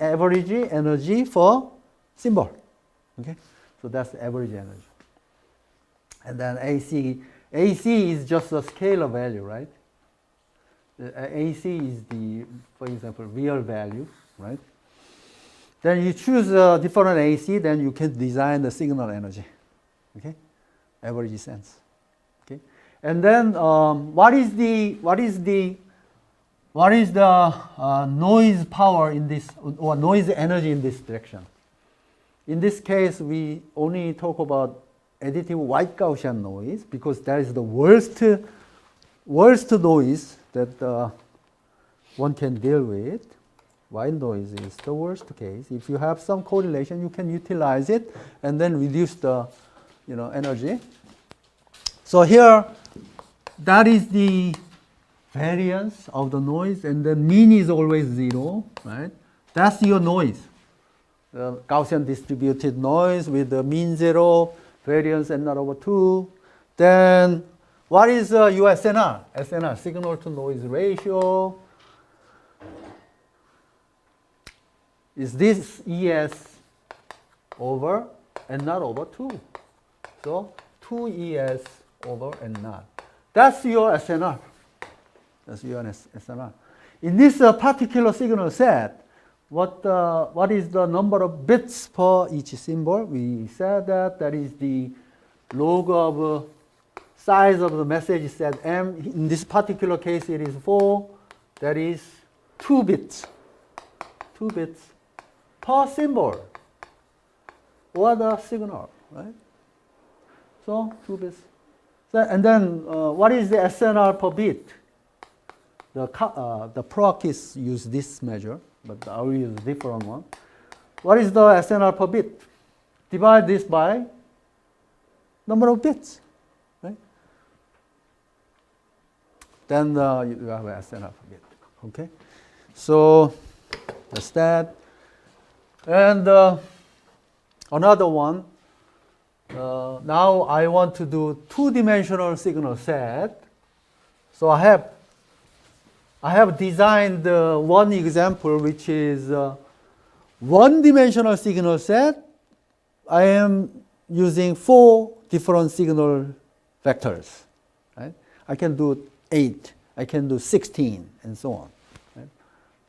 average energy for symbol. Okay, so that's the average energy. And then AC is just a scalar value, right? AC is the, for example, real value, right? Then you choose a different AC, then you can design the signal energy. Okay, average sense. Okay, and then what is the noise power in this, or noise energy in this direction? In this case, we only talk about additive white Gaussian noise because that is the worst noise that one can deal with. White noise is the worst case. If you have some correlation, you can utilize it and then reduce the energy. So here, that is the variance of the noise, and the mean is always 0, right? That's your noise. The Gaussian distributed noise with the mean 0, variance n0 over 2. Then what is your SNR? SNR, signal to noise ratio. Is this ES over n0 over 2. So 2ES over n0. That's your SNR. That's your SNR. In this particular signal set, what is the number of bits per each symbol? We said that is the log of size of the message set M. In this particular case, it is 4. That is 2 bits. 2 bits per symbol or the signal, right? So 2 bits. So, and then what is the SNR per bit? The Prokis use this measure, but I will use a different one. What is the SNR per bit? Divide this by number of bits, right? Then you have SNR per bit. Okay, so that's that. And another one. Now I want to do 2-dimensional signal set. So I have designed one example which is 1-dimensional signal set. I am using 4 different signal vectors. Right? I can do 8, I can do 16, and so on. Right?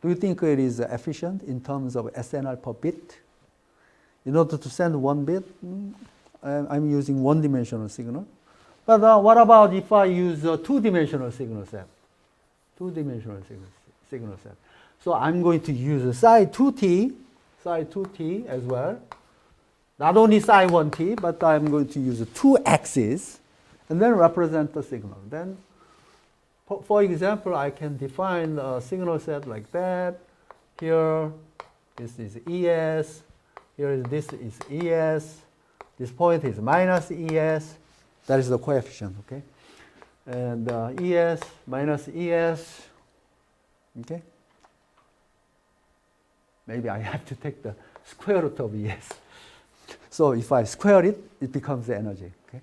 Do you think it is efficient in terms of SNR per bit? In order to send 1 bit, I'm using 1-dimensional signal. But what about if I use a 2-dimensional signal set? 2-dimensional signal set. So I'm going to use psi 2t as well. Not only psi 1t, but I'm going to use 2 axes and then represent the signal. Then, for example, I can define a signal set like that. Here, this is ES. This is ES. This point is minus ES. That is the coefficient, okay? And ES minus ES, okay? Maybe I have to take the square root of ES. So if I square it, it becomes the energy, okay?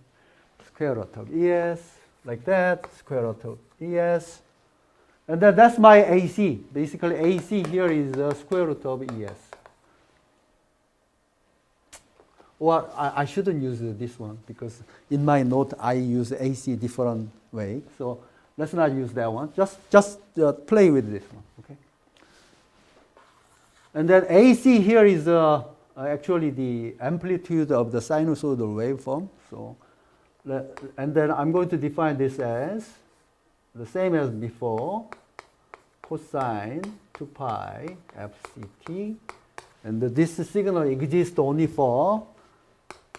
Square root of ES, like that, square root of ES. And then that's my AC. Basically, AC here is the square root of ES. Well, I shouldn't use this one because in my note I use AC different way. So let's not use that one. Just play with this one, okay? And then AC here is actually the amplitude of the sinusoidal waveform. So, and then I'm going to define this as the same as before, cosine 2 pi fct. And this signal exists only for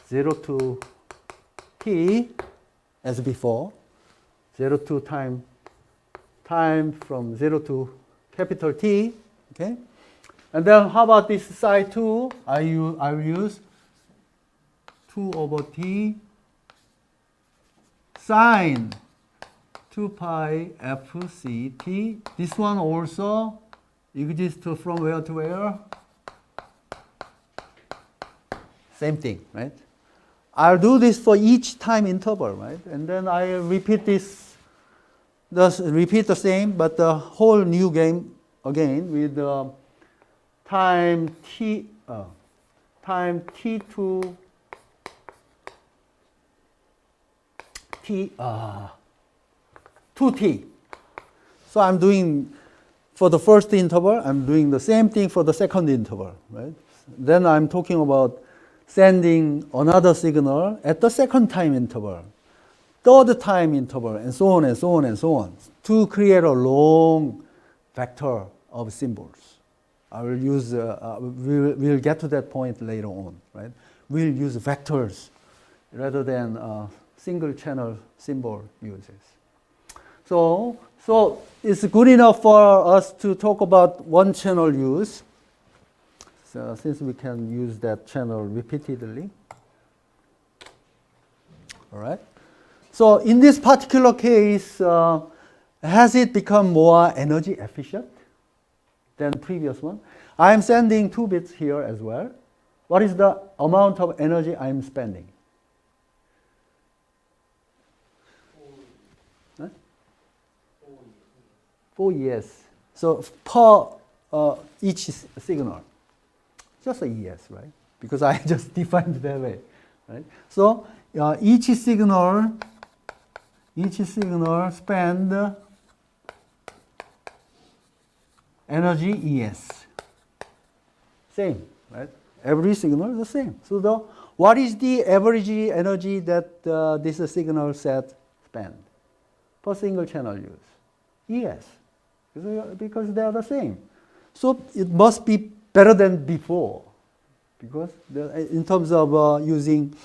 0 to t as before, 0 to time from 0 to capital T, okay? And then how about this psi 2? I will use 2 over t sine 2 pi fct. This one also exists from where to where? Same thing, right? I'll do this for each time interval, right? And then I repeat this, repeat the same, but the whole new game again with time t2 2t. So I'm doing, for the first interval, I'm doing the same thing for the second interval, right? Then I'm talking about sending another signal at the second time interval, third time interval, and so on and so on and so on, to create a long vector of symbols. I will use, we'll get to that point later on, right? We'll use vectors rather than single channel symbol uses. So it's good enough for us to talk about one channel use. So since we can use that channel repeatedly. All right. So in this particular case, has it become more energy efficient than previous one? I'm sending 2 bits here as well. What is the amount of energy I'm spending? 4 ES. So per each signal. Just a ES, right? Because I just defined it that way, right? So each signal spend energy ES. Same, right? Every signal is the same. So what is the average energy that this signal set spend per single channel use? ES, because they are the same. So it must be better than before, because in terms of using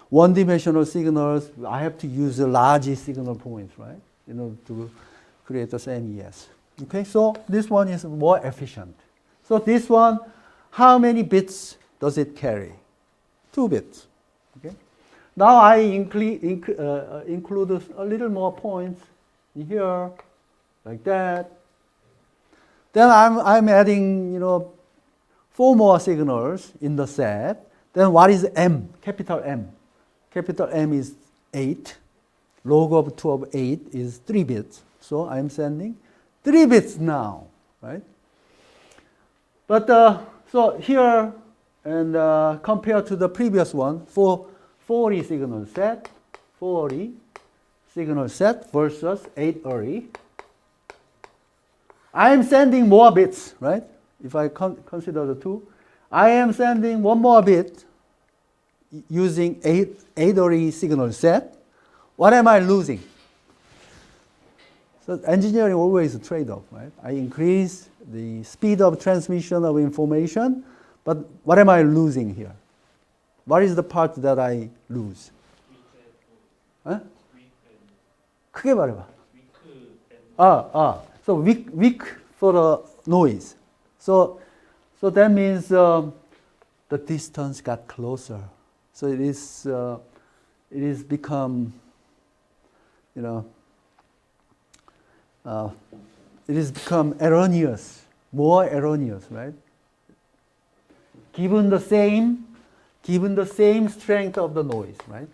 one-dimensional signals, I have to use the large signal points, right? In order to create the same ES. Okay, so this one is more efficient. So this one, how many bits does it carry? 2 bits. Okay. Now I include a little more points in here, like that. Then I'm adding, 4 more signals in the set. Then what is M? Capital M. Capital M is 8. Log of 2 of 8 is 3 bits. So I'm sending 3 bits now, right? But so here, and compared to the previous one, for 40 signal set, 40 signal set versus 8 array, I am sending more bits, right? If I consider the 2, I am sending 1 more bit using 8 array signal set. What am I losing? So engineering always a trade-off, right? I increase the speed of transmission of information, but what am I losing here? What is the part that I lose? huh? 크게 말해봐. So weak for the noise. So that means the distance got closer. So it is become, it has become erroneous, more erroneous, right? Given the same strength of the noise, right?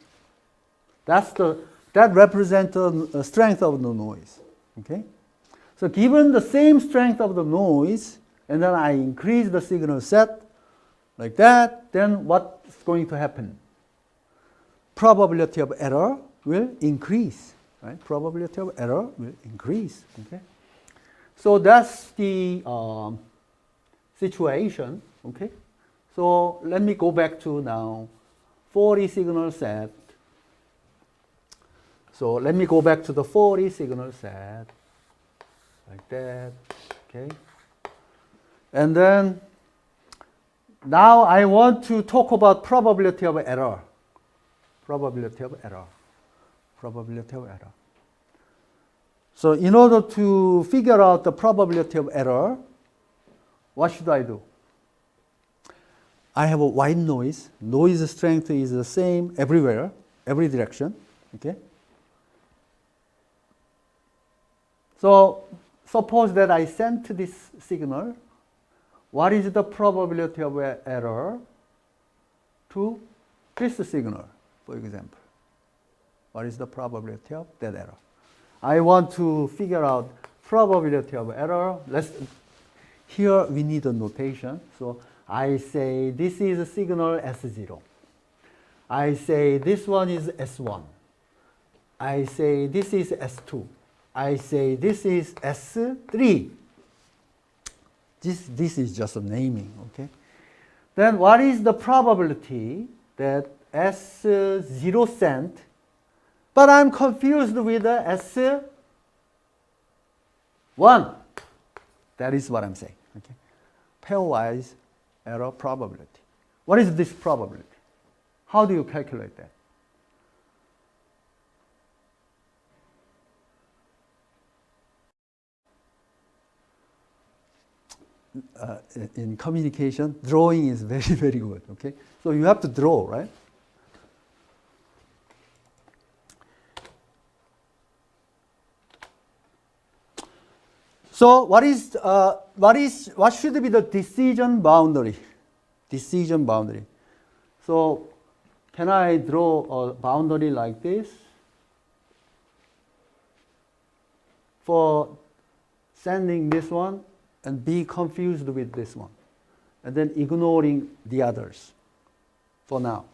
That represents the strength of the noise. Okay? So given the same strength of the noise, and then I increase the signal set like that, then what's going to happen? Probability of error will increase, right? Probability of error will increase. Okay? So that's the situation. Okay? So let me go back to now 40 signal set. So let me go back to the 40 signal set, like that, okay? And then now I want to talk about probability of error. Probability of error. Probability of error. So in order to figure out the probability of error, what should I do? I have a white noise. Noise strength is the same everywhere, every direction, okay? So suppose that I sent this signal. What is the probability of error to this signal, for example? What is the probability of that error? I want to figure out probability of error. here we need a notation. So I say this is a signal S0. I say this one is S1. I say this is S2. I say this is S3. This is just a naming, okay? Then what is the probability that S0 sent, but I'm confused with the S1? That is what I'm saying, okay? Pairwise error probability. What is this probability? How do you calculate that? In communication, drawing is very, very good, okay? So you have to draw, right? So what should be the decision boundary? Decision boundary. So can I draw a boundary like this for sending this one and be confused with this one, and then ignoring the others for now?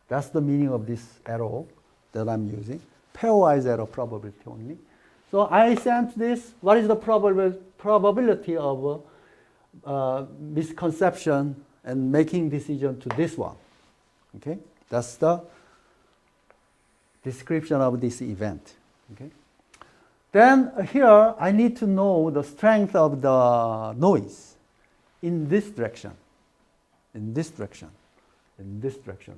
That's the meaning of this arrow that I'm using. Pairwise error probability only. So I sent this. What is the probability of misconception and making decision to this one? Okay, that's the description of this event. Okay. Then here I need to know the strength of the noise in this direction, in this direction, in this direction,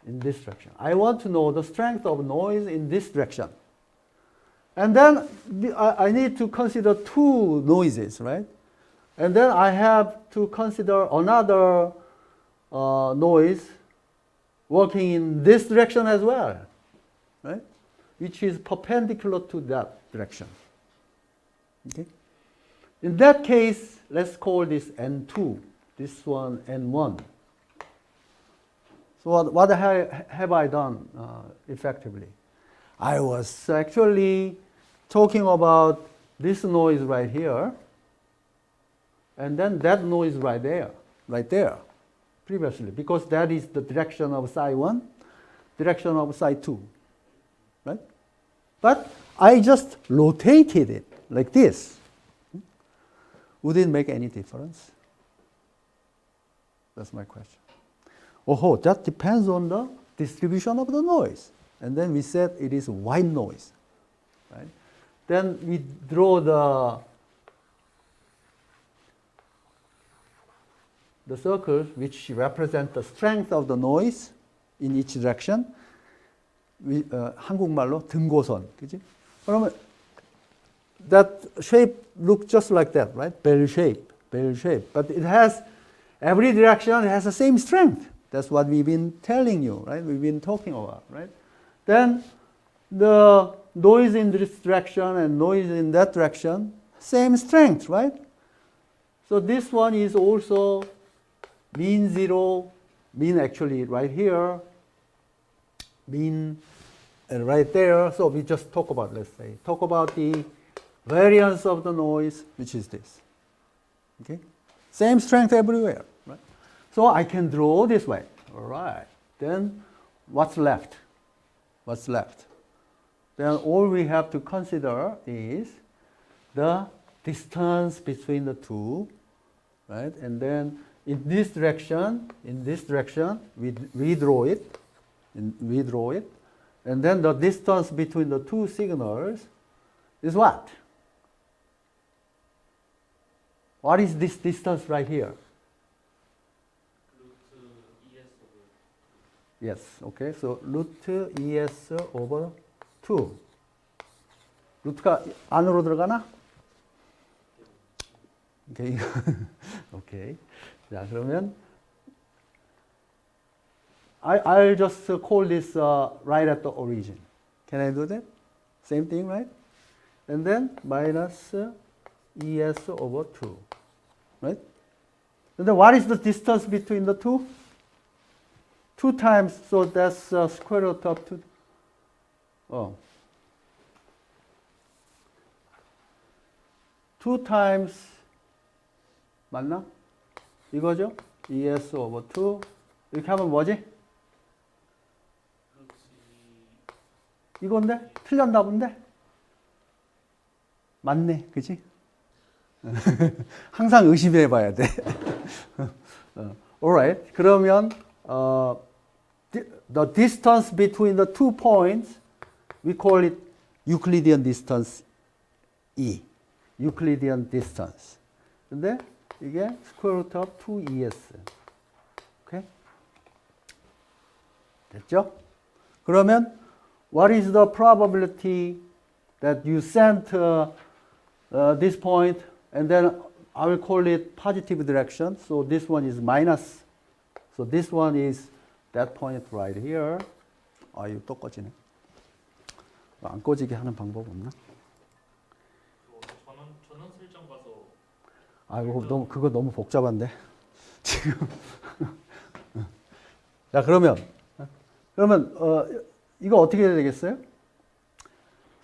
in this direction. I want to know the strength of noise in this direction. And then I need to consider two noises, right? And then I have to consider another noise working in this direction as well, right? Which is perpendicular to that direction. Okay? In that case, let's call this N2, this one N1. So what have I done effectively? I was actually talking about this noise right here, and then that noise right there, previously, because that is the direction of psi 1, direction of psi 2. Right? But I just rotated it like this. Would it make any difference? That's my question. Oh, that depends on the distribution of the noise. And then we said it is white noise. Right? Then we draw the circles which represent the strength of the noise in each direction. 한국말로 등고선, 그지? 그러면 that shape looks just like that, right? Bell shape. But it has, every direction has the same strength. That's what we've been telling you, right? We've been talking about, right? Then the noise in this direction and noise in that direction, same strength, right? So this one is also mean zero, mean actually right here, mean right there. So we just talk about, let's say, talk about the variance of the noise, which is this. Okay? Same strength everywhere, right? So I can draw this way. All right. Then what's left? What's left? Then all we have to consider is the distance between the two, right? And then in this direction, we redraw it. And then the distance between the two signals is what? What is this distance right here? Yes, okay. So root ES over 2. 루트가 안으로 들어가나? 오케이. 오케이. 자, 그러면 I'll just call this right at the origin. Can I do that? Same thing, right? And then minus ES over 2. Right? And then what is the distance between the two? 2 times, so that's square root of 2. Oh. 2 times 맞나? 이거죠? ES over 2 이렇게 하면 뭐지? 이건데? 틀렸나 본데? 맞네, 그지? 항상 의심해 봐야 돼. Alright. 그러면 the distance between the 2 points we call it Euclidean distance E. Euclidean distance. 근데 이게 square root of 2ES. 오케이? 됐죠? 그러면 what is the probability that you sent this point and then I will call it positive direction. So this one is minus. So this one is that point right here. 아, 이거 또 꺼지네. 안 꺼지게 하는 방법 없나? 전원 설정 가서. 아, 그거 너무 복잡한데. 지금. 자, 그러면 이거 어떻게 해야 되겠어요?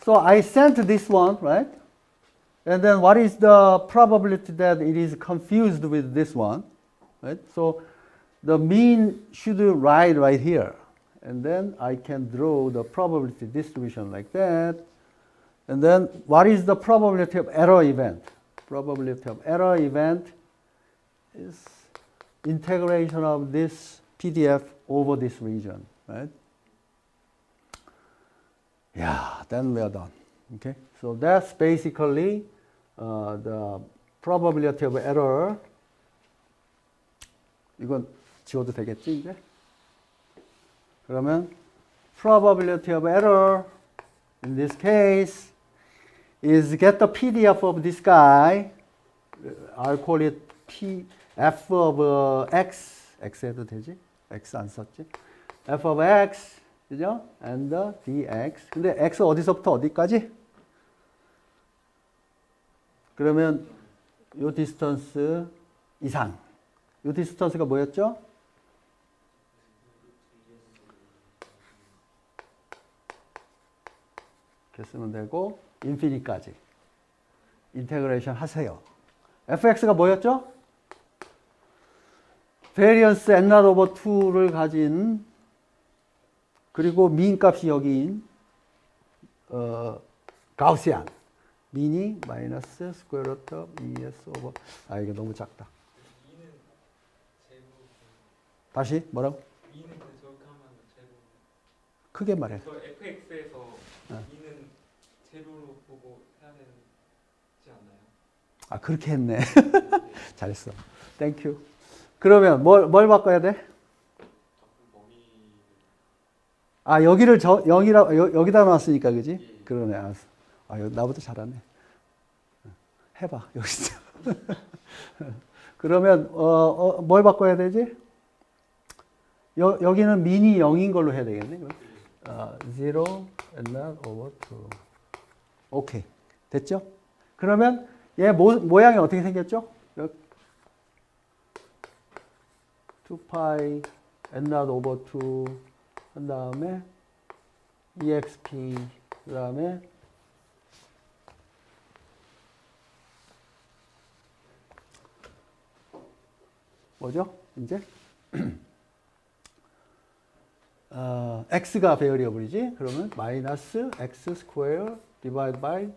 So I sent this one, right? And then what is the probability that it is confused with this one? Right? So the mean should lie right here. And then I can draw the probability distribution like that. And then what is the probability of error event? Probability of error event is integration of this PDF over this region, right? Yeah, then we are done. Okay, so that's basically the probability of error. 이건 지워도 되겠지 이제? 그러면 probability of error in this case is get the PDF of this guy. I'll call it F of X. X 해도 되지? X 안 썼지? F of X, 그죠? And the dx. 근데 X 어디서부터 어디까지? 그러면 요 디스턴스 이상. 요 디스턴스가 뭐였죠? 이렇게 쓰면 되고 인피니까지 인테그레이션 하세요. fx가 뭐였죠? 베리언스 n not over 2를 가진 그리고 민 값이 여기인 가우시안 민이 마이너스 스퀘어 루트 ES 오버 이게 너무 작다. 다시 뭐라고? E는 저격하면 제로. 크게 말해. 저 fx에서 E는 제로로 보고 해야 되지 않나요? 그렇게 했네. 잘했어. 땡큐. 그러면 뭘 바꿔야 돼? 여기를 여기다 놨으니까 그지? 예. 그러네. 알았어. 나보다 잘하네. 해봐 여기서. 그러면 뭘 바꿔야 되지? 여기는 민이 0인 걸로 해야 되겠네. 0 and not over 2. 오케이. 됐죠? 그러면 얘 모양이 어떻게 생겼죠? 2파이 n not over 2 한 다음에 exp 그 다음에 뭐죠? 이제 x가 베어리어블이지. 그러면 마이너스 x 스퀘어 디바이드 바이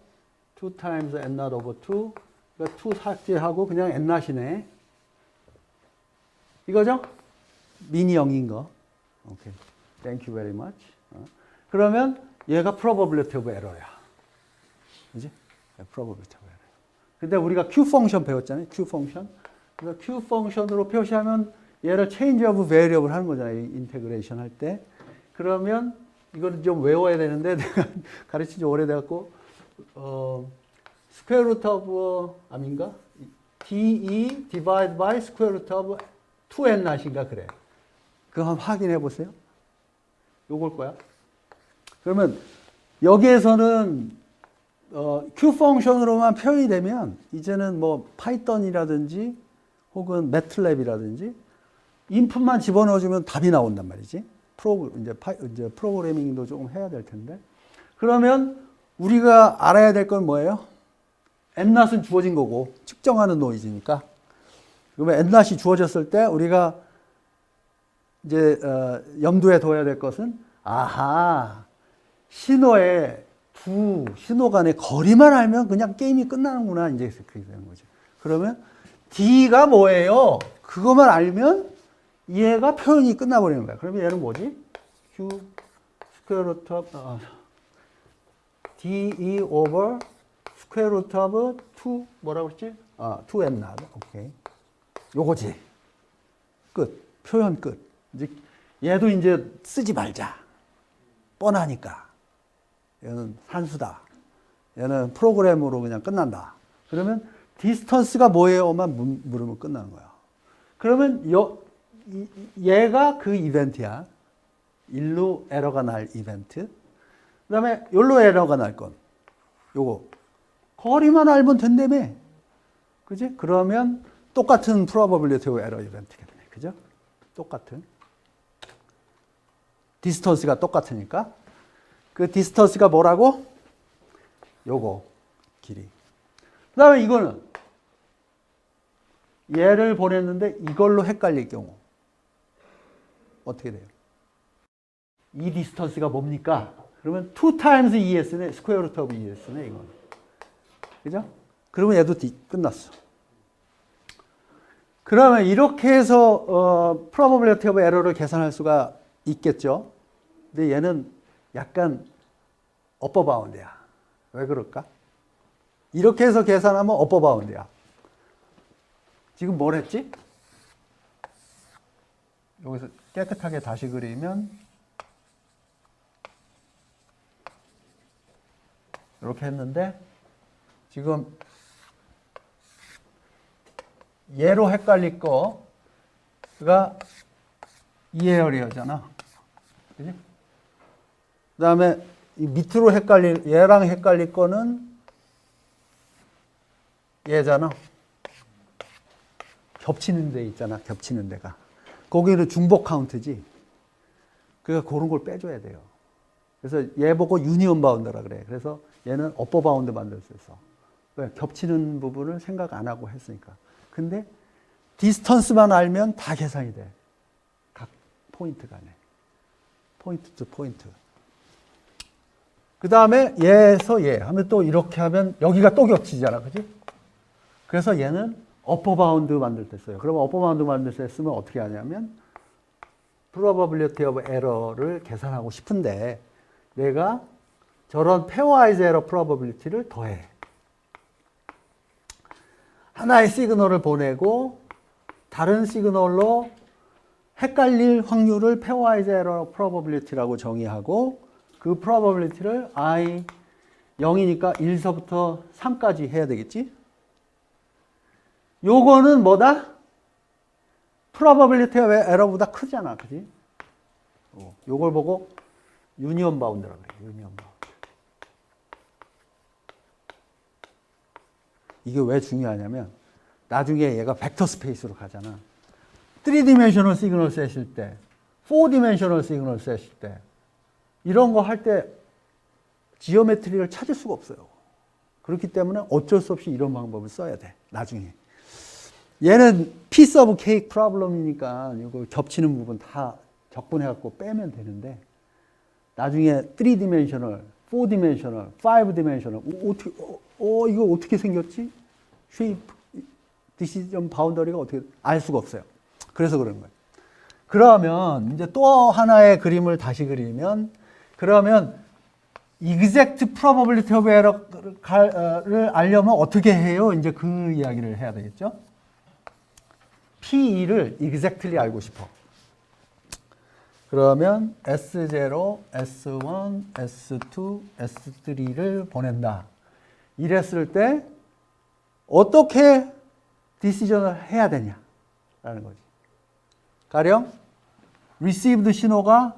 2 times n not over 2. 그러니까 2 삭제하고 그냥 n not이네. 이거죠? 미니 0인 거. 오케이. Thank you very much. 그러면 얘가 probability of error야. 그지? probability of error. 근데 우리가 Q 펑션 배웠잖아요. Q 펑션. 그래서 Q 펑션으로 표시하면 얘를 change of variable 하는 거잖아요. 인테그레이션 할 때. 그러면 이거는 좀 외워야 되는데 내가 가르친 지 오래돼갖고 square root of 아닌가? DE divide by square root of 2n not인가 그래. 그거 한번 확인해 보세요. 요걸 거야. 그러면 여기에서는 Q 펑션으로만 표현이 되면 이제는 뭐 파이썬이라든지 혹은 매틀랩이라든지 인풋만 집어넣어주면 답이 나온단 말이지. 이제 프로그래밍도 조금 해야 될 텐데. 그러면 우리가 알아야 될 건 뭐예요? n-은 주어진 거고 측정하는 노이즈니까. 그러면 n-이 주어졌을 때 우리가 이제 염두에 둬야 될 것은 아하 신호의 두 신호 간의 거리만 알면 그냥 게임이 끝나는구나 이제 그렇게 되는 거죠. 그러면 D가 뭐예요? 그것만 알면 얘가 표현이 끝나버리는 거야. 그러면 얘는 뭐지? Q 스퀘어 루트 오브 DE over 스퀘어 루트 오브 2 뭐라고 그랬지? 2n not. 오케이. 요거지. 끝. 표현 끝. 이제 얘도 이제 쓰지 말자. 뻔하니까. 얘는 산수다. 얘는 프로그램으로 그냥 끝난다. 그러면 디스턴스가 뭐예요?만 물으면 끝나는 거야. 그러면 얘가 그 이벤트야. 일로 에러가 날 이벤트. 그 다음에 여기로 에러가 날 건. 요거. 거리만 알면 된다며. 그지? 그러면 똑같은 probability of error 이벤트가 되네. 그죠? 똑같은. 디스턴스가 똑같으니까. 그 디스턴스가 뭐라고? 요거. 길이. 그 다음에 이거는 얘를 보냈는데 이걸로 헷갈릴 경우 어떻게 돼요? 이 디스턴스가 뭡니까? 그러면 2 times ES네. 스퀘어 루트 오브 ES네. 이거는. 그죠? 그러면 얘도 끝났어. 그러면 이렇게 해서 probability of error를 계산할 수가 있겠죠. 근데 얘는 약간 upper bound야. 왜 그럴까? 이렇게 해서 계산하면 upper bound야. 지금 뭘 했지? 여기서 깨끗하게 다시 그리면 이렇게 했는데 지금 얘로 헷갈릴 거가 이 에어리어잖아. 그지? 그 다음에 이 밑으로 얘랑 헷갈릴 거는 얘잖아. 겹치는 데 있잖아. 겹치는 데가. 거기는 중복 카운트지. 그러니까 그런 걸 빼줘야 돼요. 그래서 얘 보고 유니온 바운드라 그래. 그래서 얘는 어퍼 바운드 만들 수 있어. 왜? 겹치는 부분을 생각 안 하고 했으니까. 근데 디스턴스만 알면 다 계산이 돼. 각 포인트 간에. 포인트 투 포인트. 그 다음에 얘에서 얘 하면 또 이렇게 하면 여기가 또 겹치잖아. 그지? 그래서 얘는 어퍼 바운드 만들 때 써요. 그러면 어퍼 바운드 만들 때 쓰면 어떻게 하냐면 probability of error를 계산하고 싶은데 내가 저런 pairwise error probability를 더해. 하나의 시그널을 보내고 다른 시그널로 헷갈릴 확률을 pairwise error probability라고 정의하고 그 probability를 i 0이니까 1서부터 3까지 해야 되겠지? 요거는 뭐다? probability of error보다 크잖아. 그지? 요걸 보고 유니온 바운드라고 그래. 유니온 바운드. 이게 왜 중요하냐면 나중에 얘가 벡터 스페이스로 가잖아. 3디멘셔널 시그널 셋일 때, 4디멘셔널 시그널 셋일 때 이런 거 할 때 지오메트리를 찾을 수가 없어요. 그렇기 때문에 어쩔 수 없이 이런 방법을 써야 돼. 나중에. 얘는 piece of cake problem이니까 이거 겹치는 부분 다 적분해갖고 빼면 되는데 나중에 3디멘셔널, 4디멘셔널, 5디멘셔널 어떻게 이거 어떻게 생겼지? 쉐이프, 디시전 바운더리가 어떻게 알 수가 없어요. 그래서 그런 거예요. 그러면 이제 또 하나의 그림을 다시 그리면 그러면 exact probability of error를 알려면 어떻게 해요? 이제 그 이야기를 해야 되겠죠? P2를 exactly 알고 싶어. 그러면 S0, S1, S2, S3를 보낸다. 이랬을 때 어떻게 디시전을 해야 되냐라는 거지. 가령 received 신호가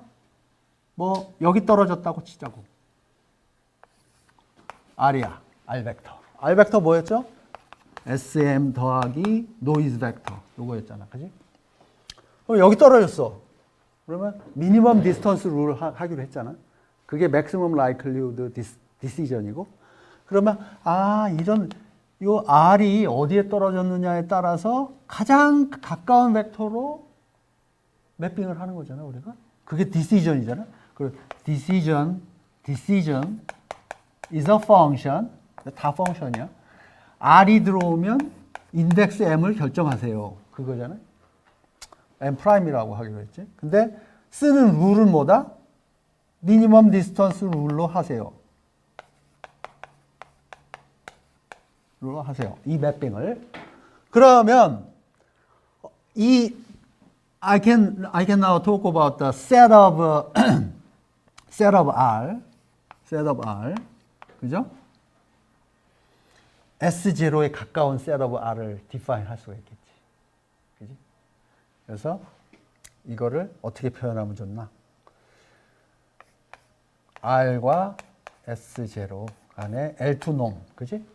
뭐 여기 떨어졌다고 치자고. R이야. R 벡터. R 벡터 뭐였죠? SM 더하기 노이즈 벡터. 요거였잖아. 그지? 그럼 여기 떨어졌어. 그러면 미니멈 디스턴스 룰을 하기로 했잖아. 그게 maximum likelihood decision이고. 그러면 이런 요 R이 어디에 떨어졌느냐에 따라서 가장 가까운 벡터로 매핑을 하는 거잖아, 우리가. 그게 decision이잖아. 그리고 decision is a function. 다 펑션이야. R이 들어오면 인덱스 M을 결정하세요. 그거잖아. M''이라고 하기로 했지. 근데 쓰는 룰은 뭐다? 미니멈 디스턴스 룰로 하세요. 룰로 하세요. 이 매핑을. 그러면 이 I can now talk about the set of R. 그죠? S0에 가까운 set of R을 define 할 수가 있겠지. 그지? 그래서 이거를 어떻게 표현하면 좋나? R과 S0 간의 L2 놈, 그지?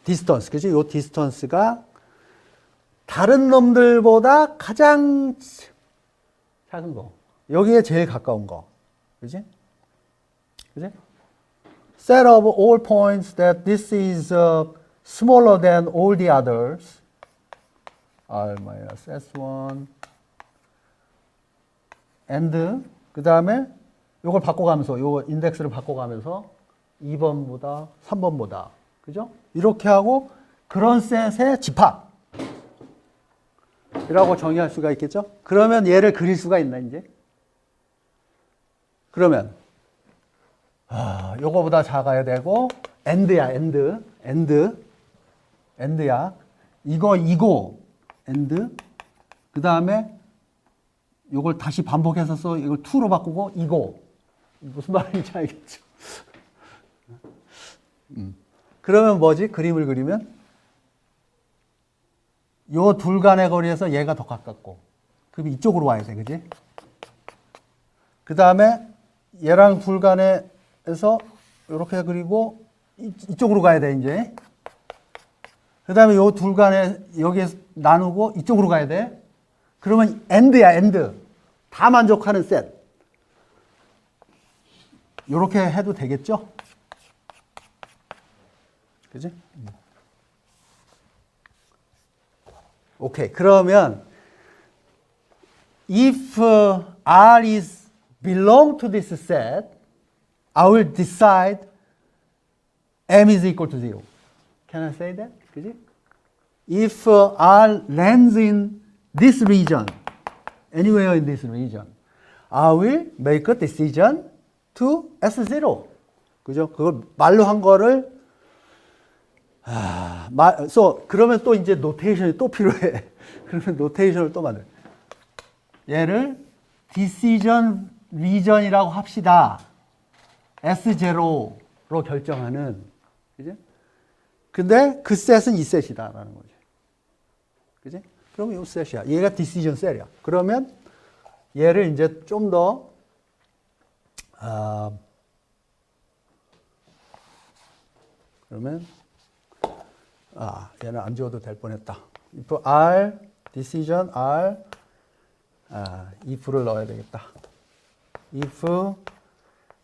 디스턴스, 그지? 요 디스턴스가 다른 놈들보다 가장 작은 거. 여기에 제일 가까운 거. 그지? 그지? Set of all points that this is smaller than all the others. R minus S1. and 그 다음에 요걸 바꿔가면서 요 인덱스를 바꿔가면서 2번보다 3번보다 그죠? 이렇게 하고 그런 셋의 집합 이라고 정의할 수가 있겠죠? 그러면 얘를 그릴 수가 있나 이제? 그러면 요거보다 작아야 되고 and야 and야 이거 and 그 다음에 요걸 다시 반복해서 써 이걸 2로 바꾸고 이거 무슨 말인지 알겠죠? 그러면 뭐지? 그림을 그리면 요 둘 간의 거리에서 얘가 더 가깝고 그럼 이쪽으로 와야 돼, 그지? 그 다음에 얘랑 둘 간에서 이렇게 그리고 이쪽으로 가야 돼, 이제. 그 다음에 요 둘 간에 여기에 나누고 이쪽으로 가야 돼. 그러면 end야, end. 다 만족하는 셋. 요렇게 해도 되겠죠? 그지? 오케이. 그러면 if R is belong to this set, I will decide M is equal to 0. Can I say that? 그지? If R lands in this region, anywhere in this region, I will make a decision to S0. 그죠? 그걸 말로 한 거를 그러면 또 이제 노테이션이 또 필요해. 그러면 노테이션을 또 만들. 얘를 decision region이라고 합시다. S0로 결정하는. 그죠? 근데 그 셋은 이 셋이다라는 거죠. 그지? 그러면 이 셋이야. 얘가 decision 셋이야. 그러면 얘를 이제 좀 더 그러면 얘는 안 지워도 될 뻔했다. if R decision R if를 넣어야 되겠다. if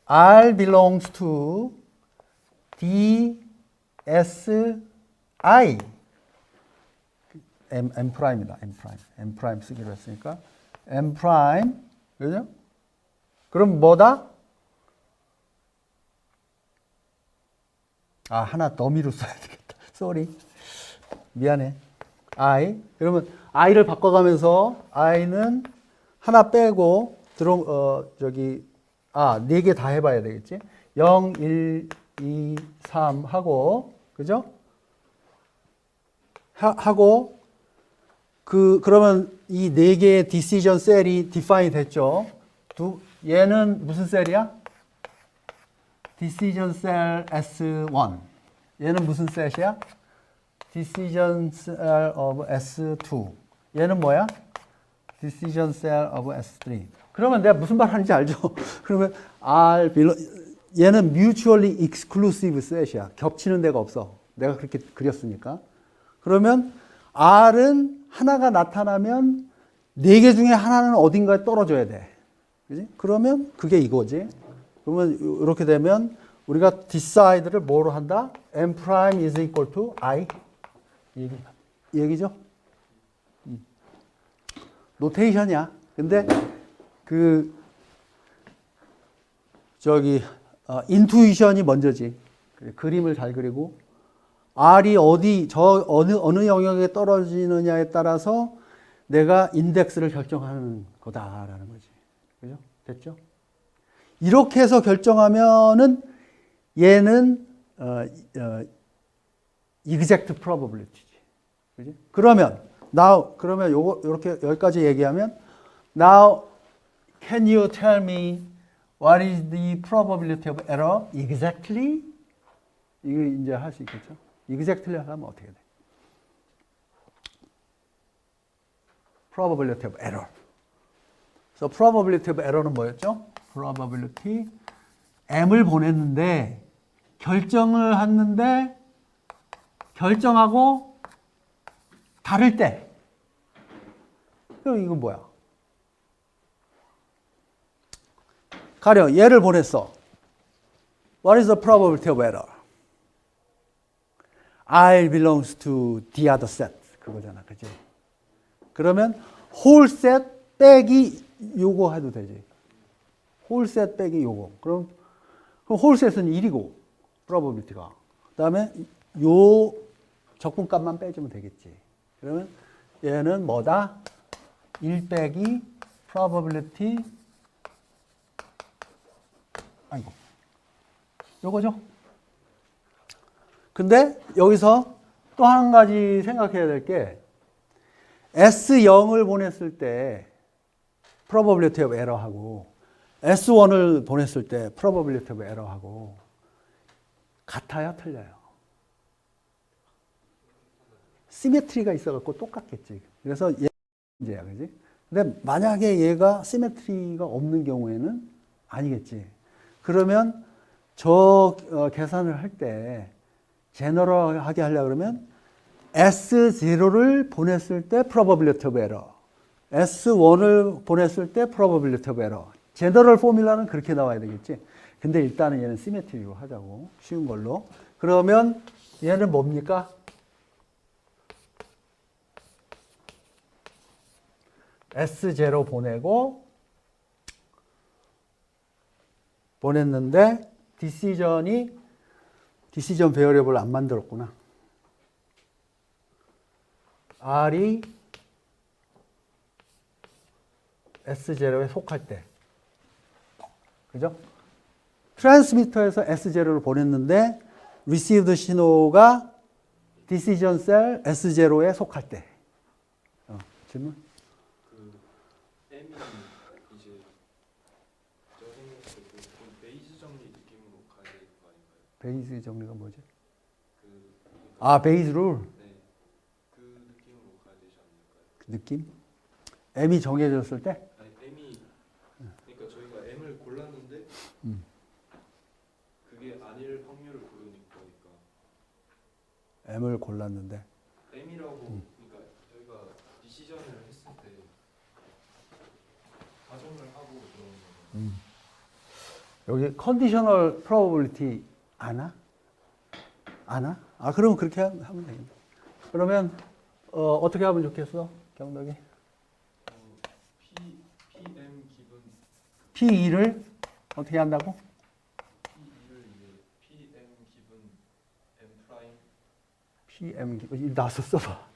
R belongs to DSI M'이다. M' 쓰기로 했으니까 M', 그죠? 그럼 뭐다? 하나 더미로 써야 되겠다. sorry. 미안해. I. 그러면 I를 바꿔가면서 I는 하나 빼고 네 개 다 해봐야 되겠지? 0, 1, 2, 3 하고, 그죠? 하고, 그러면 이 네 개의 decision 셀이 define 됐죠? 얘는 무슨 셀이야? decision cell S1. 얘는 무슨 셋이야? decision cell of S2. 얘는 뭐야? decision cell of S3. 그러면 내가 무슨 말 하는지 알죠? 그러면 얘는 mutually exclusive 셋이야. 겹치는 데가 없어. 내가 그렇게 그렸으니까. 그러면 R은 하나가 나타나면 네 개 중에 하나는 어딘가에 떨어져야 돼. 그지? 그러면 그게 이거지. 그러면 이렇게 되면 우리가 decide를 뭐로 한다? M' is equal to I. 이 얘기죠? 노테이션이야. 근데 인투이션이 먼저지. 그림을 잘 그리고 R이 어느 영역에 떨어지느냐에 따라서 내가 인덱스를 결정하는 거다라는 거지. 그죠? 됐죠? 이렇게 해서 결정하면은 얘는 exact probability지. 그지? 그러면 요렇게 여기까지 얘기하면 now can you tell me what is the probability of error exactly? 이거 이제 할 수 있겠죠? exactly 하면 어떻게 돼? probability of error. So probability of error는 뭐였죠? probability m을 보냈는데 결정을 했는데 결정하고 다를 때. 그럼 이건 뭐야? 가령 얘를 보냈어. What is the probability of error? I belongs to the other set. 그거잖아. 그지? 그러면 whole set 빼기 요거 해도 되지. whole set 빼기 요거. 그럼 whole set은 1이고 probability가. 그다음에 요 적분값만 빼주면 되겠지. 그러면 얘는 뭐다? 1 빼기 probability 아이고 요거죠. 근데 여기서 또 한 가지 생각해야 될 게 S0을 보냈을 때 probability of error하고 S1을 보냈을 때 probability of error하고 같아요, 틀려요? 시메트리가 있어갖고 똑같겠지. 그래서 얘 문제야, 그지? 근데 만약에 얘가 시메트리가 없는 경우에는 아니겠지. 그러면 계산을 할 때 제너럴하게 하려고 그러면 S0를 보냈을 때 probability of error, S1을 보냈을 때 probability of error. 제너럴 포뮬라는 그렇게 나와야 되겠지. 근데 일단은 얘는 시메트리로 하자고. 쉬운 걸로. 그러면 얘는 뭡니까? S0 보냈는데 디시전 베어리블을 안 만들었구나. R이 S0에 속할 때. 그죠? 트랜스미터에서 S0를 보냈는데 received 신호가 decision cell S0에 속할 때. 질문? M이 이제 저 생각했을 때 좀 베이스 정리 느낌으로 가야 되는 거 아닌가요? 베이스 정리가 뭐지? 그 베이스 룰. 네, 그 느낌으로 가야 되지 않을까요? 느낌? M이 정해졌을 때? 아니 M이 그러니까 저희가 M을 골랐는데 그게 아닐 확률을 고르니까 M을 골랐는데. M이라고 그러니까 저희가 디시전을 했을 때 가정을 하고 그런 거. 여기 컨디셔널 프로버빌리티 아나? 아나? 그러면 그렇게 하면 되겠네. 그러면 어떻게 하면 좋겠어? 경덕이? PM 기분 P2를 어떻게 한다고? P2를 이제 PM 기분 M 프라임 PM 기분 나서 써봐.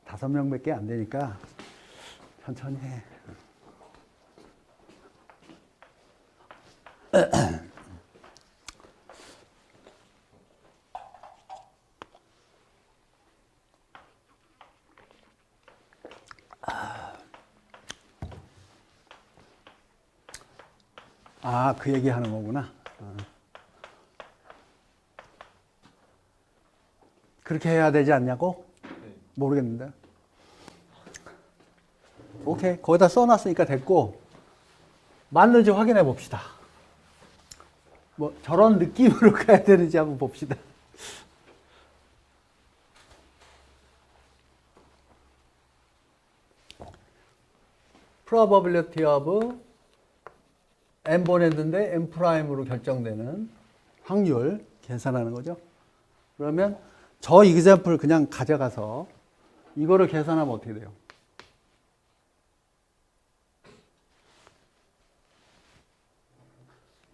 5명밖에 안 되니까 천천히 해. 그 얘기 하는 거구나. 그렇게 해야 되지 않냐고? 네. 모르겠는데. 오케이. 거기다 써놨으니까 됐고, 맞는지 확인해 봅시다. 뭐, 저런 느낌으로 가야 되는지 한번 봅시다. probability of M 보냈는데 M 프라임으로 결정되는 확률 계산하는 거죠. 그러면 저 example 그냥 가져가서 이거를 계산하면 어떻게 돼요?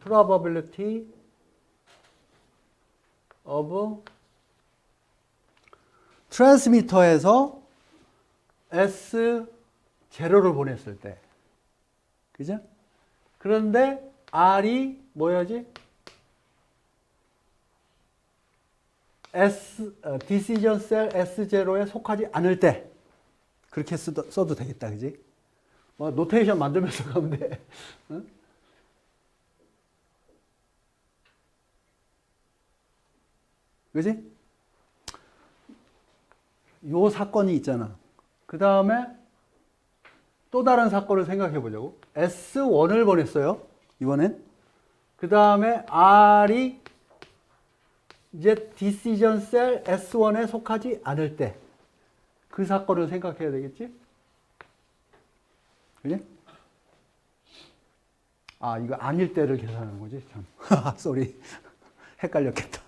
probability of 트랜스미터에서 S0를 보냈을 때. 그죠? 그런데 R이 뭐야지? 디시전 셀 S0에 속하지 않을 때. 그렇게 써도 되겠다. 그지? 뭐, 노테이션 만들면서 가면 돼. 응? 그지? 요 사건이 있잖아. 그 다음에 또 다른 사건을 생각해 보자고. S1을 보냈어요. 이번엔. 그 다음에 R이 이제 디시전 셀 S1에 속하지 않을 때. 그 사건을 생각해야 되겠지? 그지? 아, 이거 아닐 때를 계산하는 거지. 참. 쏘리. 헷갈렸겠다.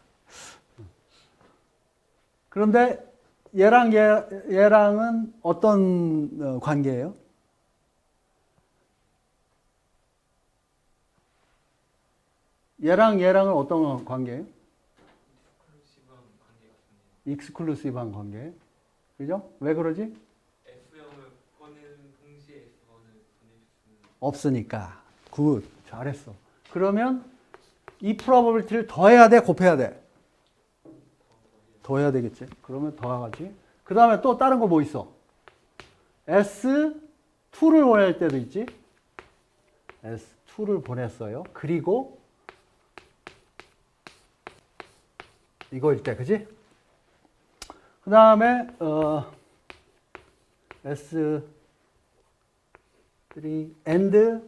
그런데 얘랑은 어떤 관계예요? 얘랑은 어떤 관계예요? 익스클루시브한 관계. 그죠? 왜 그러지? S0을 보내는 동시에 S1을 보낼 수는 없으니까. 굿. 잘했어. 그러면 이 프로버빌티를 더해야 돼? 곱해야 돼? 더해야 되겠지. 그러면 더하지. 그 다음에 또 다른 거 뭐 있어? S2를 보낼 때도 있지. S2를 보냈어요. 그리고 이거일 때, 그지? 그 다음에 S3 and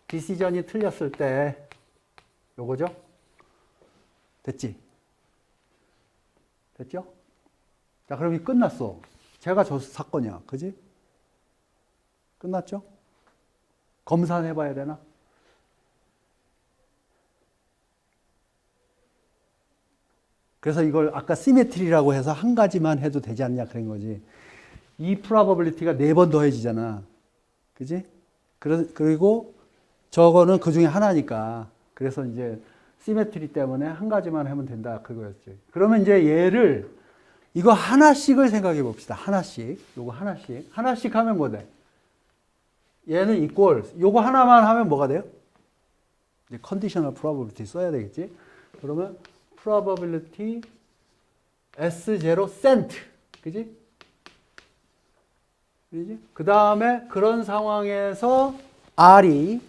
디시전이 틀렸을 때 요거죠? 됐지? 됐죠? 자, 그럼 이 끝났어. 제가 저 사건이야. 그지? 끝났죠? 검사해 봐야 되나? 그래서 이걸 아까 시메트리라고 해서 한 가지만 해도 되지 않냐 그런 거지. 이 프로버빌리티가 4번 더해지잖아. 그지? 그리고 저거는 그 중에 하나니까. 그래서 이제 시메트리 때문에 한 가지만 하면 된다 그거였지. 그러면 이제 얘를 이거 하나씩을 생각해 봅시다. 하나씩. 요거 하나씩. 하나씩 하면 뭐 돼? 얘는 equals. 요거 하나만 하면 뭐가 돼요? 이제 conditional probability 써야 되겠지. 그러면 probability S0 cent. 그지? 그지? 그 다음에 그런 상황에서 R이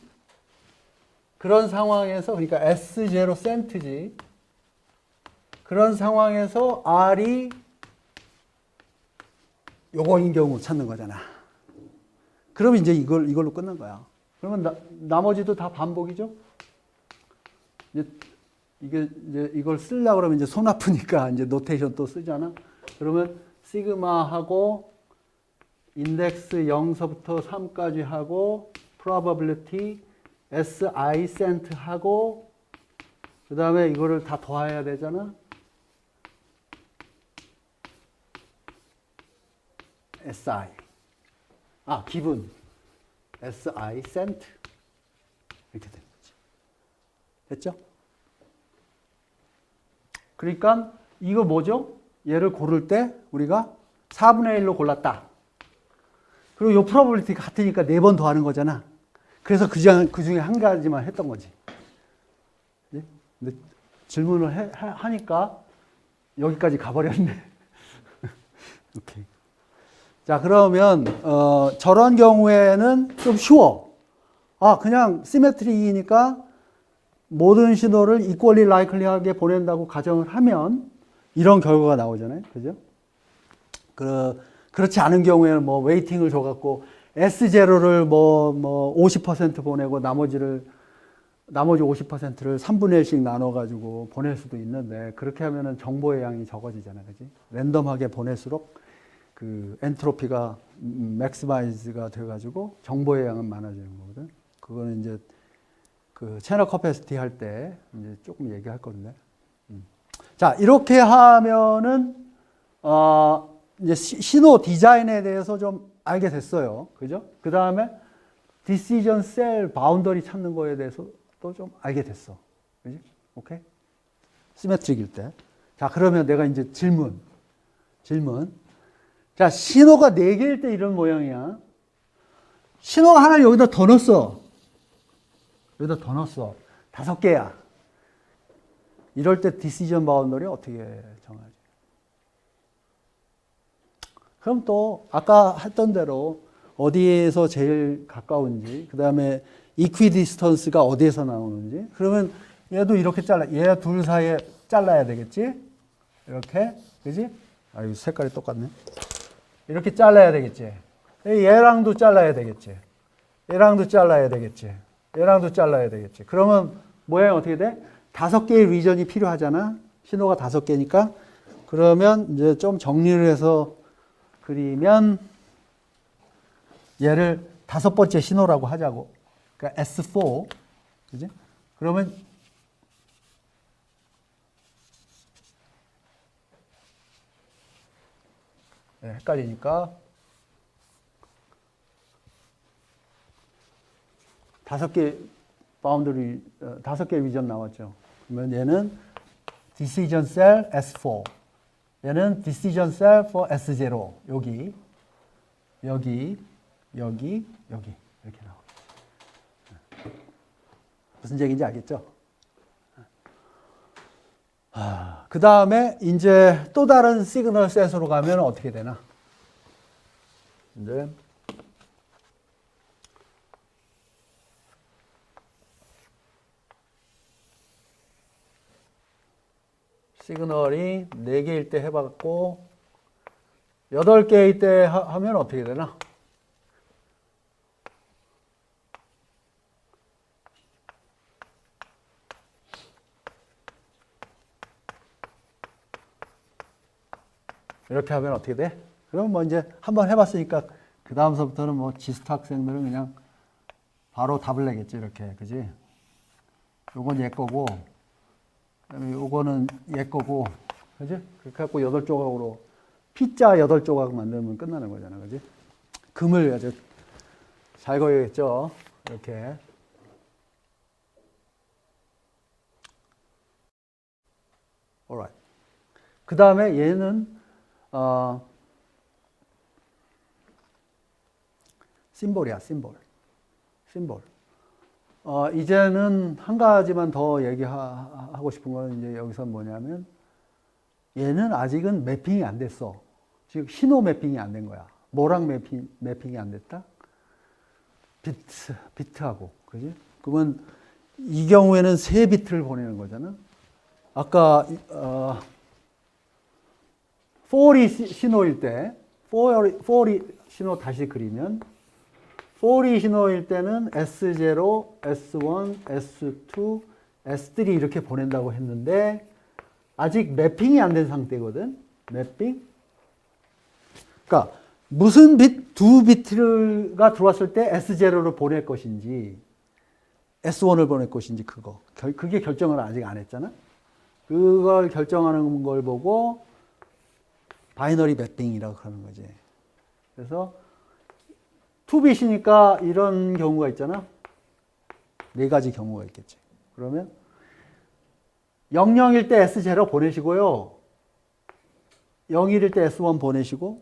그런 상황에서 그러니까 S0 cent지. 그런 상황에서 R이 요거인 경우 찾는 거잖아. 그러면 이제 이걸로 끝난 거야. 그러면 나머지도 다 반복이죠? 이제 이걸 쓰려고 그러면 이제 손 아프니까 이제 노테이션 또 쓰잖아. 그러면 시그마하고 인덱스 0서부터 3까지 하고 probability SI cent 하고 그 다음에 이거를 다 더해야 되잖아. SI. 기분. SI cent. 이렇게 되는 거지. 됐죠? 그러니까 이거 뭐죠? 얘를 고를 때 우리가 4분의 1로 골랐다. 그리고 이 프로버빌리티가 같으니까 4번 더하는 거잖아. 그래서 그 중에 한 가지만 했던 거지. 근데 질문을 하니까 여기까지 가버렸네. 오케이. 자, 그러면 저런 경우에는 좀 쉬워. 그냥 시메트리이니까 모든 신호를 equally likely하게 보낸다고 가정을 하면 이런 결과가 나오잖아요. 그죠? 그렇지 않은 경우에는 뭐 웨이팅을 줘갖고 S0를 뭐 50% 보내고 나머지 50%를 3분의 1씩 나눠가지고 보낼 수도 있는데 그렇게 하면은 정보의 양이 적어지잖아요. 그지? 랜덤하게 보낼수록 그 엔트로피가 맥시마이즈가 돼가지고 정보의 양은 많아지는 거거든. 그거는 이제 그 채널 커패시티 할 때 이제 조금 얘기할 건데. 자, 이렇게 하면은 이제 신호 디자인에 대해서 좀 알게 됐어요. 그죠? 그 다음에 디시전 셀 바운더리 찾는 거에 대해서 또 좀 알게 됐어. 그지? 오케이? 시메트릭일 때. 자, 그러면 내가 이제 질문. 자, 신호가 4개일 때 이런 모양이야. 신호가 하나를 여기다 더 넣었어. 5개야. 이럴 때 디시전 바운더리 어떻게 정하지? 그럼 또 아까 했던 대로 어디에서 제일 가까운지, 그 다음에 이퀴디스턴스가 어디에서 나오는지, 그러면 얘도 이렇게 얘 둘 사이에 잘라야 되겠지? 이렇게, 그지? 아, 이 색깔이 똑같네. 이렇게 잘라야 되겠지? 얘랑도 잘라야 되겠지? 얘랑도 잘라야 되겠지? 얘랑도 잘라야 되겠지? 그러면 모양이 어떻게 돼? 5개의 리전이 필요하잖아? 신호가 5개니까. 그러면 이제 좀 정리를 해서 그리면 얘를 5번째 신호라고 하자고. 그러니까 S4. 그지? 그러면 네, 헷갈리니까 5개 바운더리, 5개 리전 나왔죠. 그러면 얘는 decision cell S4. 얘는 decision cell for S0. 여기 이렇게 나와. 무슨 얘기인지 알겠죠? 그 다음에 이제 또 다른 시그널 셋으로 가면 어떻게 되나? 이제 시그널이 4개일 때 해봤고 8개일 때 하면 어떻게 되나? 이렇게 하면 어떻게 돼? 그럼 뭐 이제 한번 해봤으니까 그 다음서부터는 뭐 지스타 학생들은 그냥 바로 답을 내겠지, 이렇게. 그지? 요건 얘 거고, 그다음에 요거는 얘 거고, 그지? 그렇게 해갖고 8조각으로, P자 8조각 만들면 끝나는 거잖아. 그지? 금을 아주 잘 그어야겠죠? 이렇게. alright. 그 다음에 얘는 심볼이야, 심볼. 이제는 한 가지만 더 얘기하고 싶은 건 이제 여기서 뭐냐면 얘는 아직은 매핑이 안 됐어. 즉 신호 매핑이 안 된 거야. 뭐랑 매핑이 안 됐다? 비트하고, 그지? 그러면 이 경우에는 3비트를 보내는 거잖아. 아까 4이 신호일 때, 4이 신호 다시 그리면 4이 신호일 때는 S0, S1, S2, S3 이렇게 보낸다고 했는데 아직 매핑이 안 된 상태거든. 매핑. 그러니까 무슨 두 비트가 들어왔을 때 S0를 보낼 것인지 S1을 보낼 것인지 그게 결정을 아직 안 했잖아. 그걸 결정하는 걸 보고 바이너리 매핑이라고 하는 거지. 그래서 2bit이니까 이런 경우가 있잖아. 4가지 경우가 있겠지. 그러면 00일 때 S0 보내시고요. 01일 때 S1 보내시고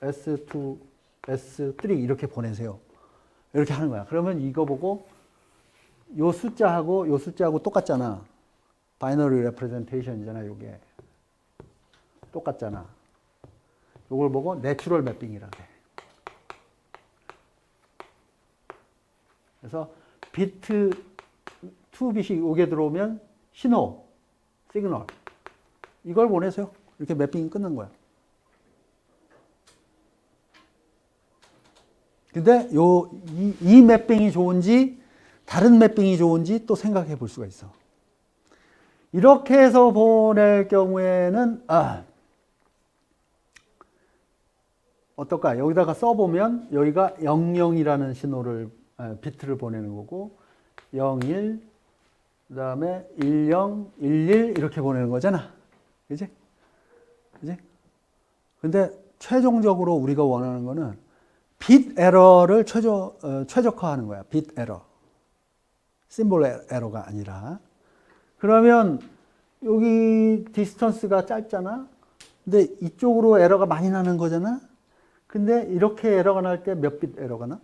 S2, S3 이렇게 보내세요. 이렇게 하는 거야. 그러면 이거 보고 요 숫자하고 똑같잖아. 바이너리 레프레젠테이션이잖아, 요게. 똑같잖아. 요걸 보고 내추럴 매핑이라고 해. 그래서 비트 2bit이 요게 들어오면 신호, 시그널 이걸 보내세요. 이렇게 매핑이 끝난 거야. 근데 이 매핑이 좋은지 다른 매핑이 좋은지 또 생각해 볼 수가 있어. 이렇게 해서 보낼 경우에는 어떨까? 여기다가 써보면 여기가 00이라는 신호를 비트를 보내는 거고 01, 그 다음에 10, 11 이렇게 보내는 거잖아. 그지? 그지? 근데 최종적으로 우리가 원하는 거는 빗 에러를 최적화하는 거야. 빗 에러. 심볼 에러가 아니라. 그러면 여기 디스턴스가 짧잖아. 근데 이쪽으로 에러가 많이 나는 거잖아. 근데 이렇게 에러가 날 때 몇 빗 에러가 나?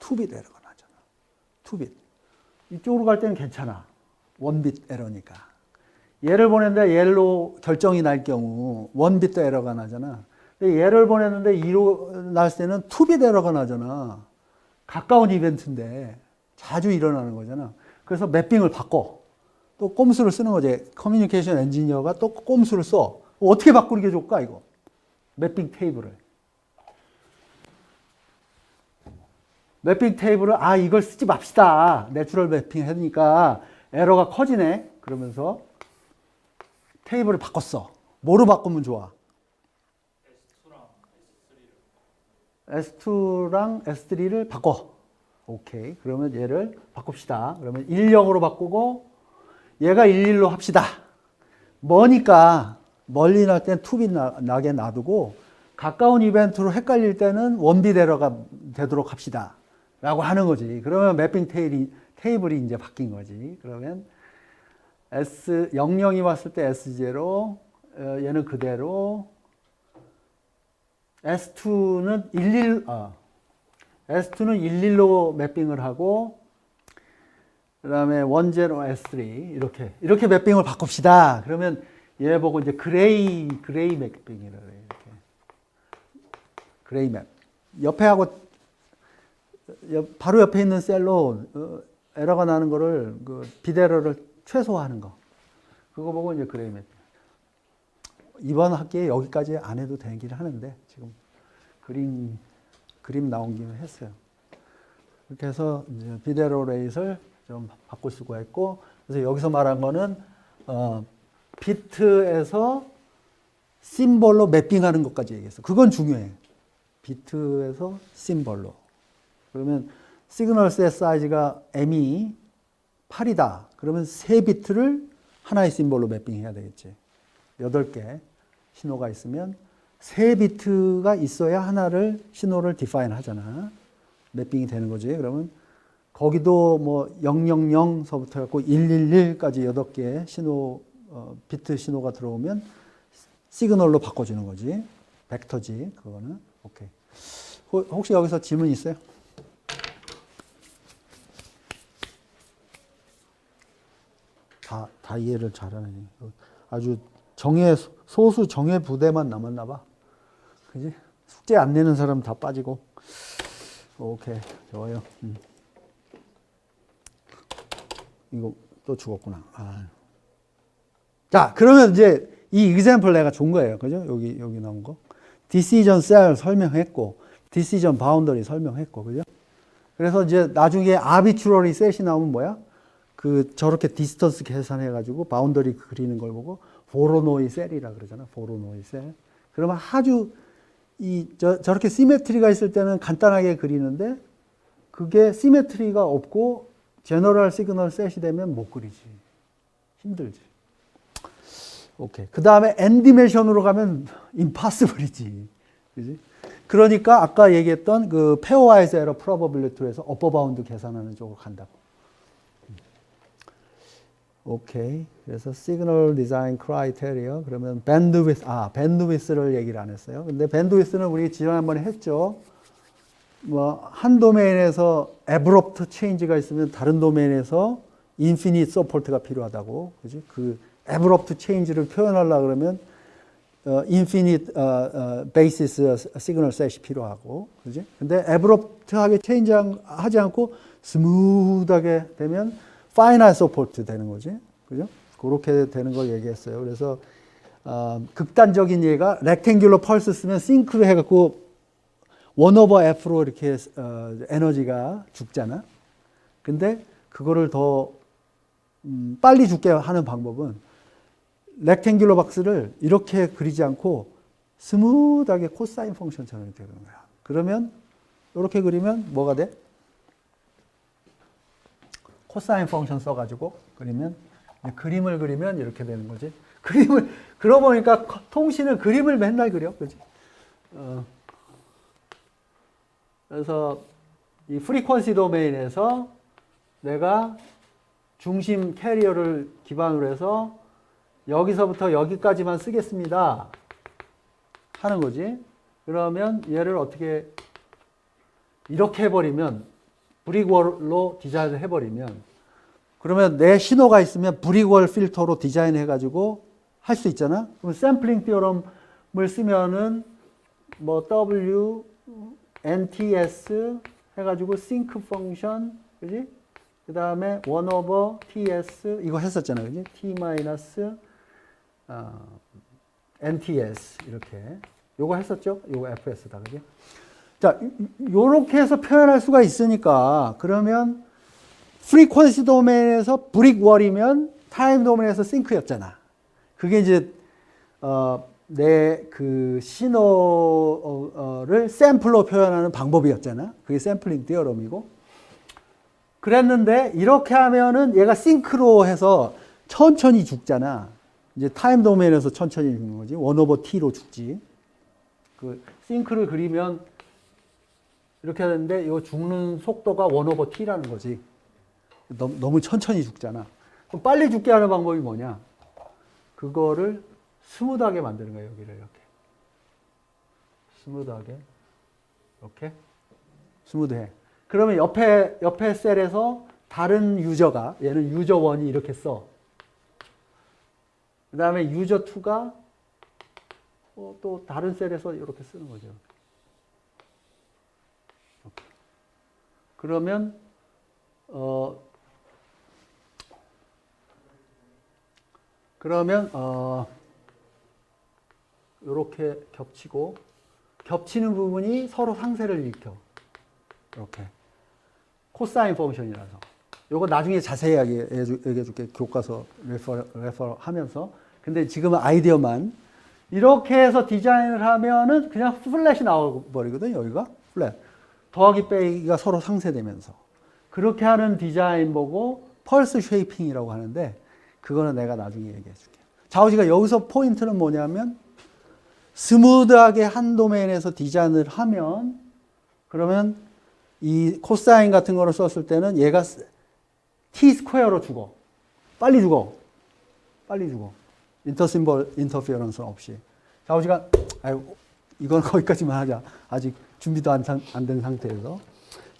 2빗 에러가 나잖아. 2빗. 이쪽으로 갈 때는 괜찮아. 1빗 에러니까. 얘를 보냈는데 얘로 결정이 날 경우 1빗 에러가 나잖아. 근데 얘를 보냈는데 2로 날 때는 2빗 에러가 나잖아. 가까운 이벤트인데 자주 일어나는 거잖아. 그래서 매핑을 바꿔. 또 꼼수를 쓰는 거지. 커뮤니케이션 엔지니어가 또 꼼수를 써. 어떻게 바꾸는 게 좋을까 이거? 매핑 테이블을. 매핑 테이블을 이걸 쓰지 맙시다. 내추럴 매핑 하니까 에러가 커지네. 그러면서 테이블을 바꿨어. 뭐로 바꾸면 좋아? S2랑 S3를 바꿔. 오케이. 그러면 얘를 바꿉시다. 그러면 10으로 바꾸고 얘가 11로 합시다. 머니까 멀리 날 때는 2빗 나게 놔두고 가까운 이벤트로 헷갈릴 때는 1빗 에러가 되도록 합시다. 라고 하는 거지. 그러면 매핑 테이블이 이제 바뀐 거지. 그러면 S00이 왔을 때 S0, 얘는 그대로 S2는 11로 매핑을 하고 그다음에 10, S3 이렇게 매핑을 바꿉시다. 그러면 얘 보고 이제 그레이 매핑이라고 해요. 이렇게. 그레이 맵. 옆에 하고 바로 옆에 있는 셀로 에러가 나는 거를 빗 에러를 최소화하는 거. 그거 보고 이제 그레이 맵. 이번 학기에 여기까지 안 해도 되긴 하는데 지금 그림 나온 김에 했어요. 이렇게 해서 이제 빗 에러 레이트를 좀 바꿀 수가 있고, 그래서 여기서 말한 거는 비트에서 심볼로 매핑하는 것까지 얘기했어. 그건 중요해. 비트에서 심볼로. 그러면 시그널 셋 사이즈가 M이 8이다. 그러면 3비트를 하나의 심볼로 매핑해야 되겠지. 8개 신호가 있으면 3비트가 있어야 하나를 신호를 디파인 하잖아. 매핑이 되는 거지. 그러면 거기도 뭐 000서부터 해갖고 111까지 8개의 신호, 비트 신호가 들어오면 시그널로 바꿔주는 거지. 벡터지, 그거는. 오케이. 혹시 여기서 질문 있어요? 다 이해를 잘하네. 아주 소수 정예 부대만 남았나 봐. 그지? 숙제 안 내는 사람 다 빠지고. 오케이. 좋아요. 이거 또 죽었구나. 자, 그러면 이제 이 example 내가 준 거예요. 그죠? 여기 나온 거. decision cell 설명했고, decision boundary 설명했고, 그죠? 그래서 이제 나중에 arbitrary set이 나오면 뭐야? 저렇게 디스턴스 계산해가지고 바운더리 그리는 걸 보고 보로노이 셀이라 그러잖아. 보로노이 셀. 그러면 아주 저렇게 시메트리가 있을 때는 간단하게 그리는데 그게 시메트리가 없고 제너럴 시그널 셋이 되면 못 그리지. 힘들지. 오케이. 그 다음에 엔디메이션으로 가면 임파서블이지. 그지? 그러니까 아까 얘기했던 그 페어와이즈 에러 프로버빌리티에서 어퍼 바운드 계산하는 쪽으로 간다고. 오케이. 그래서 시그널 디자인 크라이테리어 그러면 밴드위스를 얘기를 안 했어요. 근데 밴드위스는 우리 지난번에 했죠. 뭐 한 도메인에서 애브럽트 체인지가 있으면 다른 도메인에서 인피니트 서포트가 필요하다고. 그지? 그 애브럽트 체인지를 표현하려고 그러면 인피니트 베이시스 시그널 셋이 필요하고. 그지? 근데 애브럽트하게 체인지 하지 않고 스무드하게 되면 파이나이트 서포트 되는 거지. 그죠? 그렇게 되는 걸 얘기했어요. 그래서 극단적인 예가 렉탱귤러 펄스 쓰면 싱크로 해갖고 1/f로 이렇게 에너지가 죽잖아. 근데 그거를 더 빨리 죽게 하는 방법은 렉탱귤러 박스를 이렇게 그리지 않고 스무드하게 코사인 펑션처럼 되는 거야. 그러면 이렇게 그리면 뭐가 돼? 코사인 펑션 써가지고 그리면 그림을 그리면 이렇게 되는 거지. 그림을, 그러고 보니까 통신은 그림을 맨날 그려. 그지? 그래서 이 프리퀀시 도메인에서 내가 중심 캐리어를 기반으로 해서 여기서부터 여기까지만 쓰겠습니다. 하는 거지. 그러면 얘를 어떻게 이렇게 해버리면 브릭월로 디자인을 해버리면 그러면 내 신호가 있으면 브릭월 필터로 디자인 해가지고 할 수 있잖아. 그럼 샘플링 티어럼을 쓰면은 뭐 W, NTS 해가지고 싱크 펑션, 그지? 그 다음에 1 over TS 이거 했었잖아, 그지? T 마이너스 NTS 이렇게 요거 했었죠? 요거 FS다, 그지? 자, 요렇게 해서 표현할 수가 있으니까 그러면 프리퀀시 도메인에서 브릭월이면 타임 도메인에서 싱크였잖아. 그게 이제 내 그 신호를 샘플로 표현하는 방법이었잖아. 그게 샘플링 티어럼이고. 그랬는데 이렇게 하면은 얘가 싱크로 해서 천천히 죽잖아. 이제 타임 도메인에서 천천히 죽는 거지. 1 over t로 죽지. 그 싱크를 그리면 이렇게 하는데 이 죽는 속도가 1 over t라는 거지. 너무 천천히 죽잖아. 그럼 빨리 죽게 하는 방법이 뭐냐? 그거를 스무드하게 만드는 거예요. 여기를 이렇게. 스무드하게. 이렇게. 스무드해. 그러면 옆에 셀에서 다른 유저가, 얘는 유저 1이 이렇게 써. 그 다음에 유저 2가 또 다른 셀에서 이렇게 쓰는 거죠. 이렇게. 그러면, 이렇게 겹치고, 겹치는 부분이 서로 상쇄를 일으켜. 이렇게. 코사인 펑션이라서. 요거 나중에 자세히 얘기해 줄게. 교과서 레퍼 하면서. 근데 지금은 아이디어만. 이렇게 해서 디자인을 하면은 그냥 플랫이 나와버리거든, 여기가. 플랫. 더하기 빼기가 서로 상쇄되면서. 그렇게 하는 디자인 보고 펄스 쉐이핑이라고 하는데, 그거는 내가 나중에 얘기해 줄게. 자우지가 여기서 포인트는 뭐냐면, 스무드하게 한 도메인에서 디자인을 하면, 그러면 이 코사인 같은 거를 썼을 때는 얘가 t 스퀘어로 죽어. 빨리 죽어. 빨리 죽어. 인터심벌 인터피어런스 없이. 자우지가 아유, 이건 거기까지만 하자. 아직 준비도 안 된 상태에서.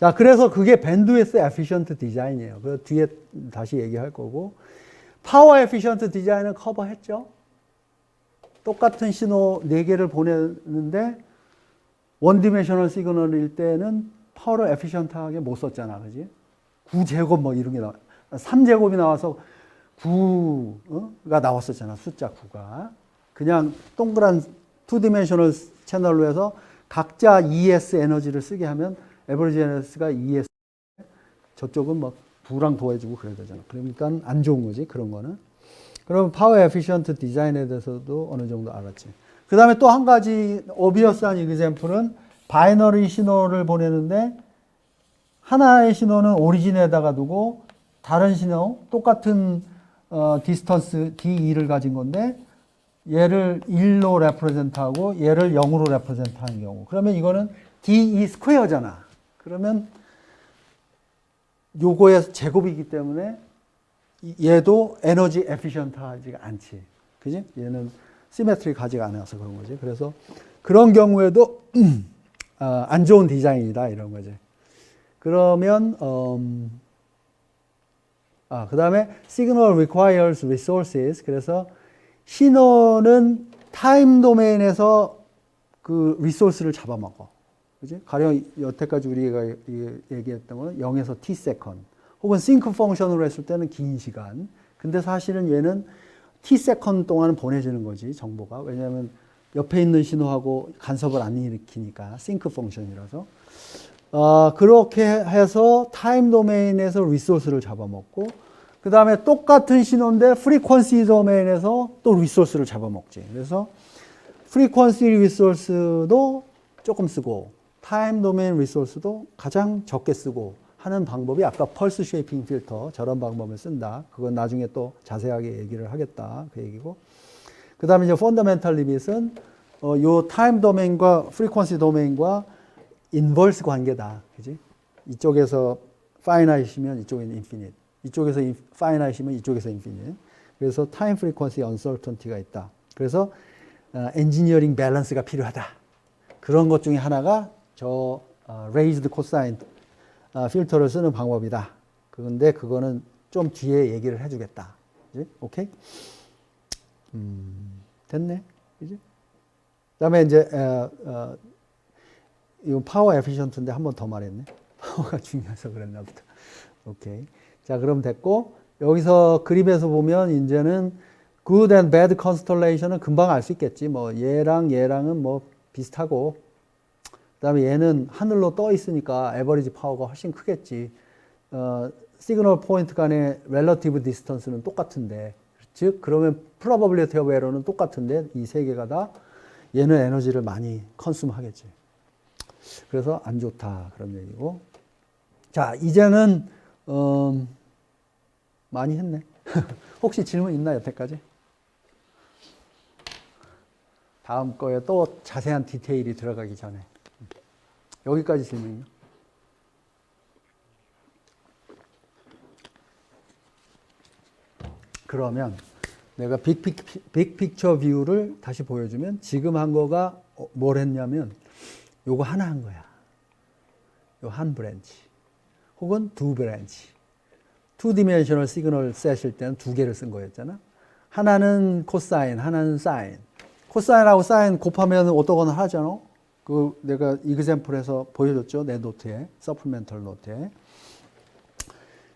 자, 그래서 그게 밴드위스 에피션트 디자인이에요. 그 뒤에 다시 얘기할 거고. 파워 에피션트 디자인은 커버했죠. 똑같은 신호 4개를 보내는데 원디멘셔널 시그널일 때는 파워를 에피션트하게 못 썼잖아. 그지? 9제곱 뭐 이런 게 나와. 3제곱이 나와서 9가 나왔었잖아. 숫자 9가. 그냥 동그란 2디멘셔널 채널로 해서 각자 ES 에너지를 쓰게 하면 에버리지 에너지가 ES 저쪽은 뭐 부랑 더해주고 그래야 되잖아. 그러니까 안 좋은 거지. 그런 거는. 그럼 파워 에피션트 디자인에 대해서도 어느 정도 알았지. 그 다음에 또 한 가지 오비어스한 이그젬플은 바이너리 신호를 보내는데 하나의 신호는 오리진에다가 두고 다른 신호 똑같은 디스턴스 D2를 가진 건데 얘를 1로 레프레젠트하고 얘를 0으로 레프레젠트하는 경우. 그러면 이거는 D2 스퀘어잖아. 그러면 요거의 제곱이기 때문에 얘도 에너지 에피션트하지가 않지. 그지? 얘는 시메트리 가지가 않아서 그런 거지. 그래서 그런 경우에도 안 좋은 디자인이다 이런 거지. 그러면 그 다음에 signal requires resources. 그래서 신호는 타임 도메인에서 그 리소스를 잡아먹어. 그지? 가령 여태까지 우리가 얘기했던 거는 0에서 t 세컨. 혹은 싱크 펑션으로 했을 때는 긴 시간. 근데 사실은 얘는 t 세컨 동안 보내지는 거지, 정보가. 왜냐하면 옆에 있는 신호하고 간섭을 안 일으키니까, 싱크 펑션이라서. 그렇게 해서 타임 도메인에서 리소스를 잡아먹고, 그 다음에 똑같은 신호인데 프리퀀시 도메인에서 또 리소스를 잡아먹지. 그래서 프리퀀시 리소스도 조금 쓰고, 타임 도메인 리소스도 가장 적게 쓰고 하는 방법이 아까 펄스 쉐이핑 필터 저런 방법을 쓴다. 그건 나중에 또 자세하게 얘기를 하겠다. 그 얘기고. 그 다음에 이제 펀더멘탈 리밋은 요 타임 도메인과 프리퀀시 도메인과 인버스 관계다. 그지? 이쪽에서 파이나이트면 이쪽에는 인피니트. 이쪽에서 파이나이트면 이쪽에서 인피니트. 그래서 타임 프리퀀시 언서턴티가 있다. 그래서 엔지니어링 밸런스가 필요하다. 그런 것 중에 하나가 저 레이즈드 코사인 필터를 쓰는 방법이다. 그런데 그거는 좀 뒤에 얘기를 해주겠다. 그지? 오케이? 됐네. 그지? 그다음에 이제 이거 파워 에피션트인데 한 번 더 말했네. 파워가 중요해서 그랬나 보다. 오케이. 자, 그럼 됐고 여기서 그림에서 보면 이제는 good and bad constellation은 금방 알 수 있겠지. 뭐 얘랑은 뭐 비슷하고 그다음에 얘는 하늘로 떠 있으니까 에버리지 파워가 훨씬 크겠지. 시그널 포인트 간의 렐러티브 디스턴스는 똑같은데 즉 그러면 probability of error는 똑같은데 이 세 개가 다 얘는 에너지를 많이 컨숨 하겠지. 그래서 안 좋다 그런 얘기고. 자, 이제는 많이 했네. 혹시 질문 있나 여태까지? 다음 거에 또 자세한 디테일이 들어가기 전에. 여기까지 질문이요. 그러면 내가 빅픽처 뷰를 다시 보여주면 지금 한 거가 뭘 했냐면 요거 하나 한 거야. 요 한 브랜치. 혹은 두 브랜치. 2디멘셔널 시그널 셋일 때는 두 개를 쓴 거였잖아. 하나는 코사인, 하나는 사인. 코사인하고 사인 곱하면 어떠거나 하잖아. 그 내가 이그샘플에서 보여줬죠. 내 노트에. 서플멘털 노트에.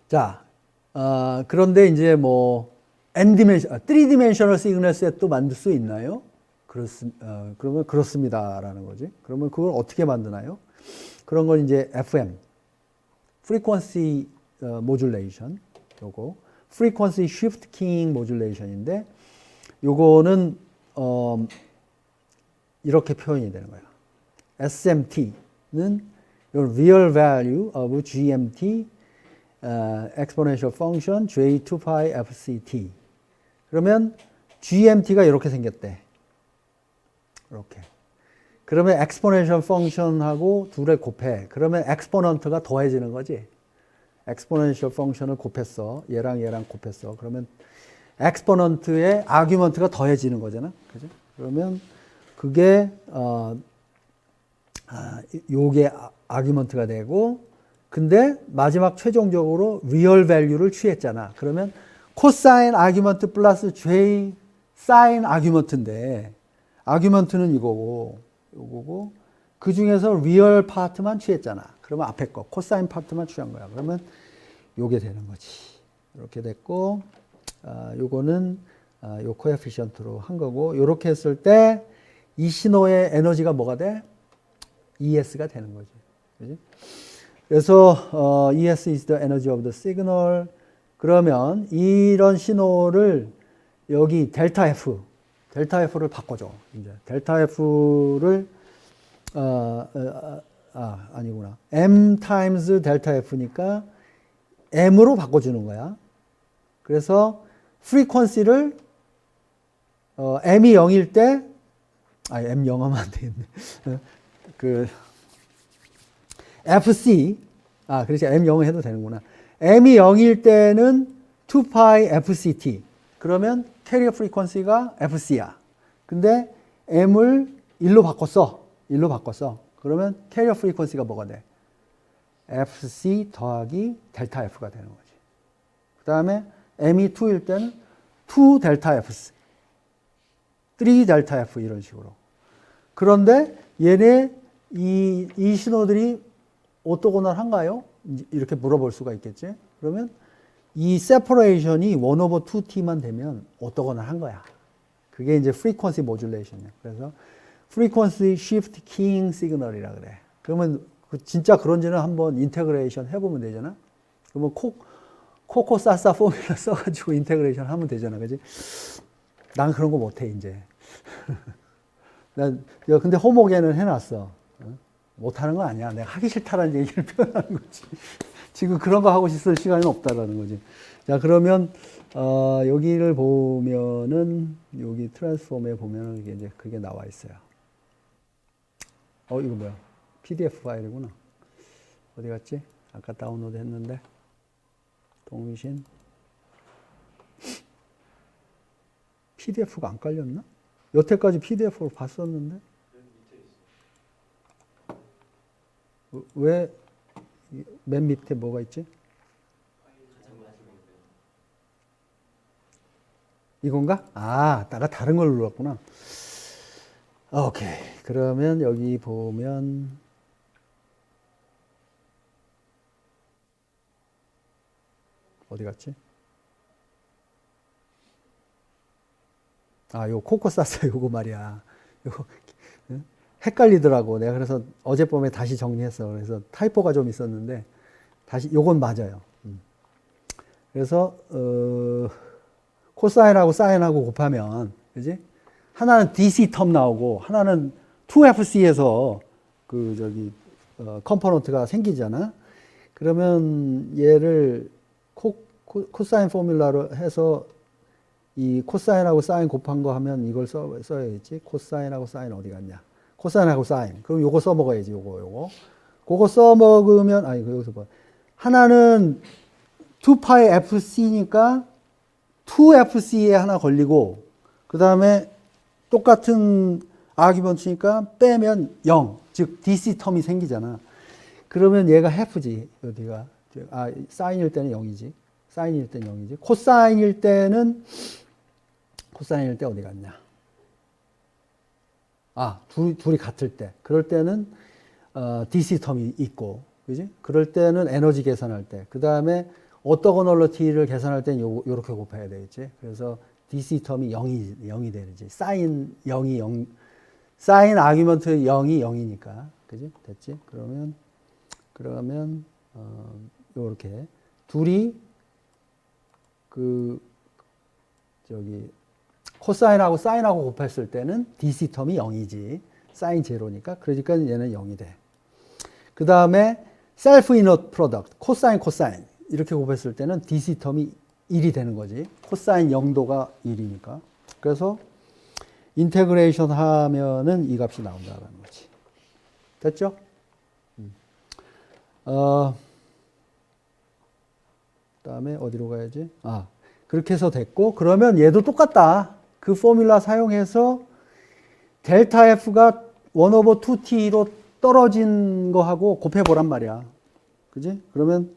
자, 그런데 이제 뭐 N디멘션, 3디멘셔널 시그널 셋도 만들 수 있나요? 그러면 그렇습니다라는 거지. 그러면 그걸 어떻게 만드나요? 그런 건 이제 FM, Frequency Modulation, 요거, Frequency Shift Keying Modulation인데, 요거는 이렇게 표현이 되는 거야. SMT는 Real Value of GMT Exponential Function J2 pi FCT. 그러면 GMT가 이렇게 생겼대. 이렇게. 그러면 exponential function하고 둘을 곱해. 그러면 exponent가 더해지는 거지. exponential function을 곱했어. 얘랑 곱했어. 그러면 exponent의 argument가 더해지는 거잖아. 그죠? 그러면 그게 요게 argument가 되고 근데 마지막 최종적으로 real value를 취했잖아. 그러면 cosine argument 플러스 j sin argument인데 argument는 이거고 요거고 그 중에서 real 파트만 취했잖아. 그러면 앞에 거 cosine 파트만 취한 거야. 그러면 요게 되는 거지. 이렇게 됐고 요거는 요 코에피션트로 한 거고 요렇게 했을 때 이 신호의 에너지가 뭐가 돼? ES가 되는 거지. 그지? 그래서 ES is the energy of the signal. 그러면 이런 신호를 여기 델타 F를 바꿔줘. 이제 델타 F를 아니구나. M times 델타 F니까 M으로 바꿔주는 거야. 그래서 frequency를 M이 0일 때 M 0하면 안 되겠네. 그 FC 그렇지. M 0을 해도 되는구나. M이 0일 때는 2파이 FCT. 그러면 캐리어 프리퀀시가 FC야. 근데 M을 1로 바꿨어. 그러면 캐리어 프리퀀시가 뭐가 돼? FC 더하기 델타 F가 되는 거지. 그 다음에 M이 2일 때는 2 델타 F, 3 델타 F 이런 식으로. 그런데 얘네 이 신호들이 오토고널한가요? 이렇게 물어볼 수가 있겠지. 그러면 이 세퍼레이션이 1/2t만 되면 오토고널한 거야. 그게 이제 frequency modulation이야. 그래서 frequency shift keying signal이라 그래. 그러면 진짜 그런지는 한번 인테그레이션 해보면 되잖아. 그러면 코코사사 포뮬러 써가지고 인테그레이션 하면 되잖아. 그지? 난 그런 거 못해, 이제. 근데 호모게는 해놨어. 못하는 거 아니야. 내가 하기 싫다라는 얘기를 표현하는 거지. 지금 그런 거 하고 있을 시간은 없다라는 거지. 자, 그러면 여기를 보면은 여기 트랜스폼에 보면은 이게 이제 그게 나와 있어요. 이거 뭐야? PDF 파일이구나. 어디 갔지? 아까 다운로드 했는데. 동신. PDF가 안 깔렸나? 여태까지 PDF로 봤었는데. 맨 밑에 있어. 왜 맨 밑에 뭐가 있지? 이건가? 아, 내가 다른 걸 눌렀구나. 오케이. 그러면 여기 보면 어디 갔지? 요 코코사스 요거 말이야. 요거 헷갈리더라고. 내가 그래서 어젯밤에 다시 정리했어. 그래서 타이포가 좀 있었는데 다시 요건 맞아요. 그래서 코사인하고 사인하고 곱하면, 그지? 하나는 DC 텀 나오고 하나는 2FC에서 컴포넌트가 생기잖아. 그러면 얘를 코사인 포뮬라로 해서 이 코사인하고 사인 곱한 거 하면 이걸 써야겠지. 코사인하고 사인 어디 갔냐? 코사인하고 사인. 그럼 요거 써먹어야지. 요거. 그거 써먹으면, 여기서 봐. 하나는 2파이 FC니까 2FC에 하나 걸리고, 그 다음에 똑같은 아규먼트니까 빼면 0. 즉, DC 텀이 생기잖아. 그러면 얘가 half지. 어디가. 사인일 때는 0이지. 사인일 때는 0이지. 코사인일 때는, 코사인일 때 어디 갔냐. 둘이 같을 때. 그럴 때는, DC 텀이 있고, 그지? 그럴 때는 에너지 계산할 때. 그 다음에 오토고널리티를 계산할 때는 요렇게 곱해야 되겠지. 그래서 DC 텀이 0이 되지. 사인 0이 0, 사인 아규먼트 0이 0이니까. 그지? 됐지? 그러면, 요렇게. 둘이, 코사인하고 사인하고 곱했을 때는 DC 텀이 0이지. 사인 제로니까. 그러니까 얘는 0이 돼. 그 다음에 셀프 이너 프로덕트, 코사인, 이렇게 곱했을 때는 DC 텀이 1이 되는 거지. 코사인 0도가 1이니까. 그래서 인테그레이션 하면은 이 값이 나온다는 거지. 됐죠? 그다음에 어디로 가야지? 그렇게 해서 됐고, 그러면 얘도 똑같다. 그 포뮬라 사용해서 델타 F가 1/2T로 떨어진 거하고 곱해보란 말이야. 그지? 그러면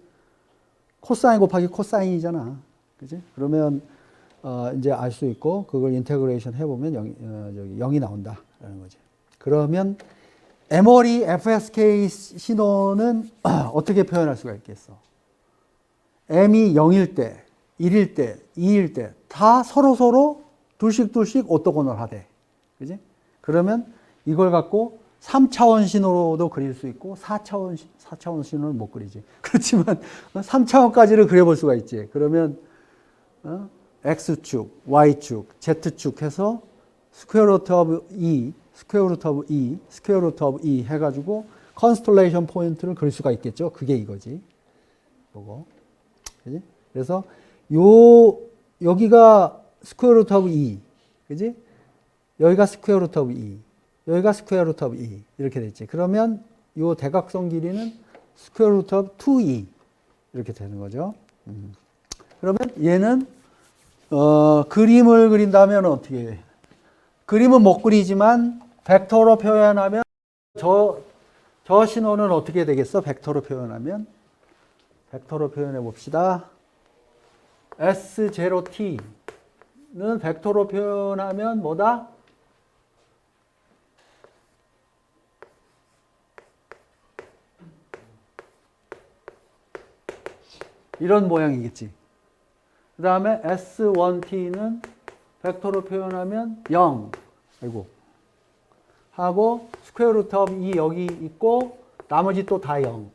코사인 곱하기 코사인이잖아. 그지? 그러면 이제 알 수 있고, 그걸 인테그레이션 해보면 0이 나온다라는 거지. 그러면 에머리 FSK 신호는 어떻게 표현할 수가 있겠어? m이 0일 때, 1일 때, 2일 때 다 서로 둘씩 오토고널 하대. 그지? 그러면 이걸 갖고 3차원 신호로도 그릴 수 있고 4차원 신호는 못 그리지. 그렇지만 3차원까지를 그려볼 수가 있지. 그러면 X축, Y축, Z축 해서 스퀘어 루트 오브 E, 스퀘어 루트 오브 E, 스퀘어 루트 오브 E 해가지고 컨스텔레이션 포인트를 그릴 수가 있겠죠. 그게 이거지. 요거. 그지? 그래서 여기가 스퀘어 루트 오브 E. 그지? 여기가 스퀘어 루트 오브 E. 여기가 스퀘어 루트 오브 E. 이렇게 됐지. 그러면 요 대각선 길이는 스퀘어 루트 오브 2E. 이렇게 되는 거죠. 그러면 얘는 그림을 그린다면 어떻게 해? 그림은 못 그리지만 벡터로 표현하면 저 신호는 어떻게 되겠어? 벡터로 표현하면 벡터로 표현해 봅시다. S0T는 벡터로 표현하면 뭐다? 이런 모양이겠지. 그 다음에 S1T는 벡터로 표현하면 0. 하고 스퀘어 루트 오브 2 여기 있고 나머지 또 다 0.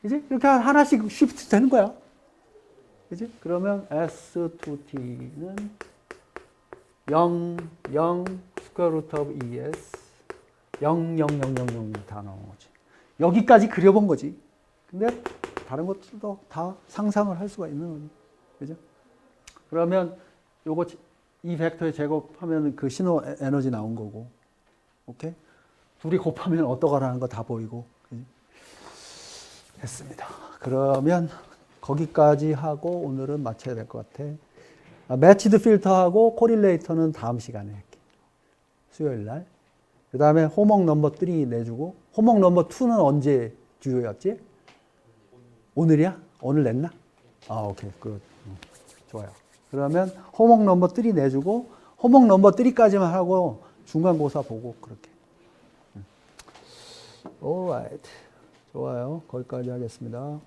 그지? 이렇게 하나씩 쉬프트 되는 거야. 그지? 그러면 S2T는 0, 0, 스퀘어 루트 오브 2S 0, 0, 0, 0, 0 다 나온 거지. 여기까지 그려본 거지. 근데 다른 것들도 다 상상을 할 수가 있는 거죠. 그죠? 그러면 요거 이 벡터의 제곱하면 그 신호 에너지 나온 거고. 오케이? 둘이 곱하면 어떠가라는 거 다 보이고. 그지? 됐습니다. 그러면 거기까지 하고 오늘은 마쳐야 될 것 같아. 매치드 필터하고 코릴레이터는 다음 시간에 할게. 수요일 날. 그 다음에 호목 넘버 3 내주고, 호목 넘버 2는 언제 주요였지? 오늘이야? 오늘 냈나? 아, 오케이. 굿. 좋아요. 그러면 호목 넘버 3 내주고, 호목 넘버 3까지만 하고 중간고사 보고 그렇게. alright. 좋아요. 거기까지 하겠습니다.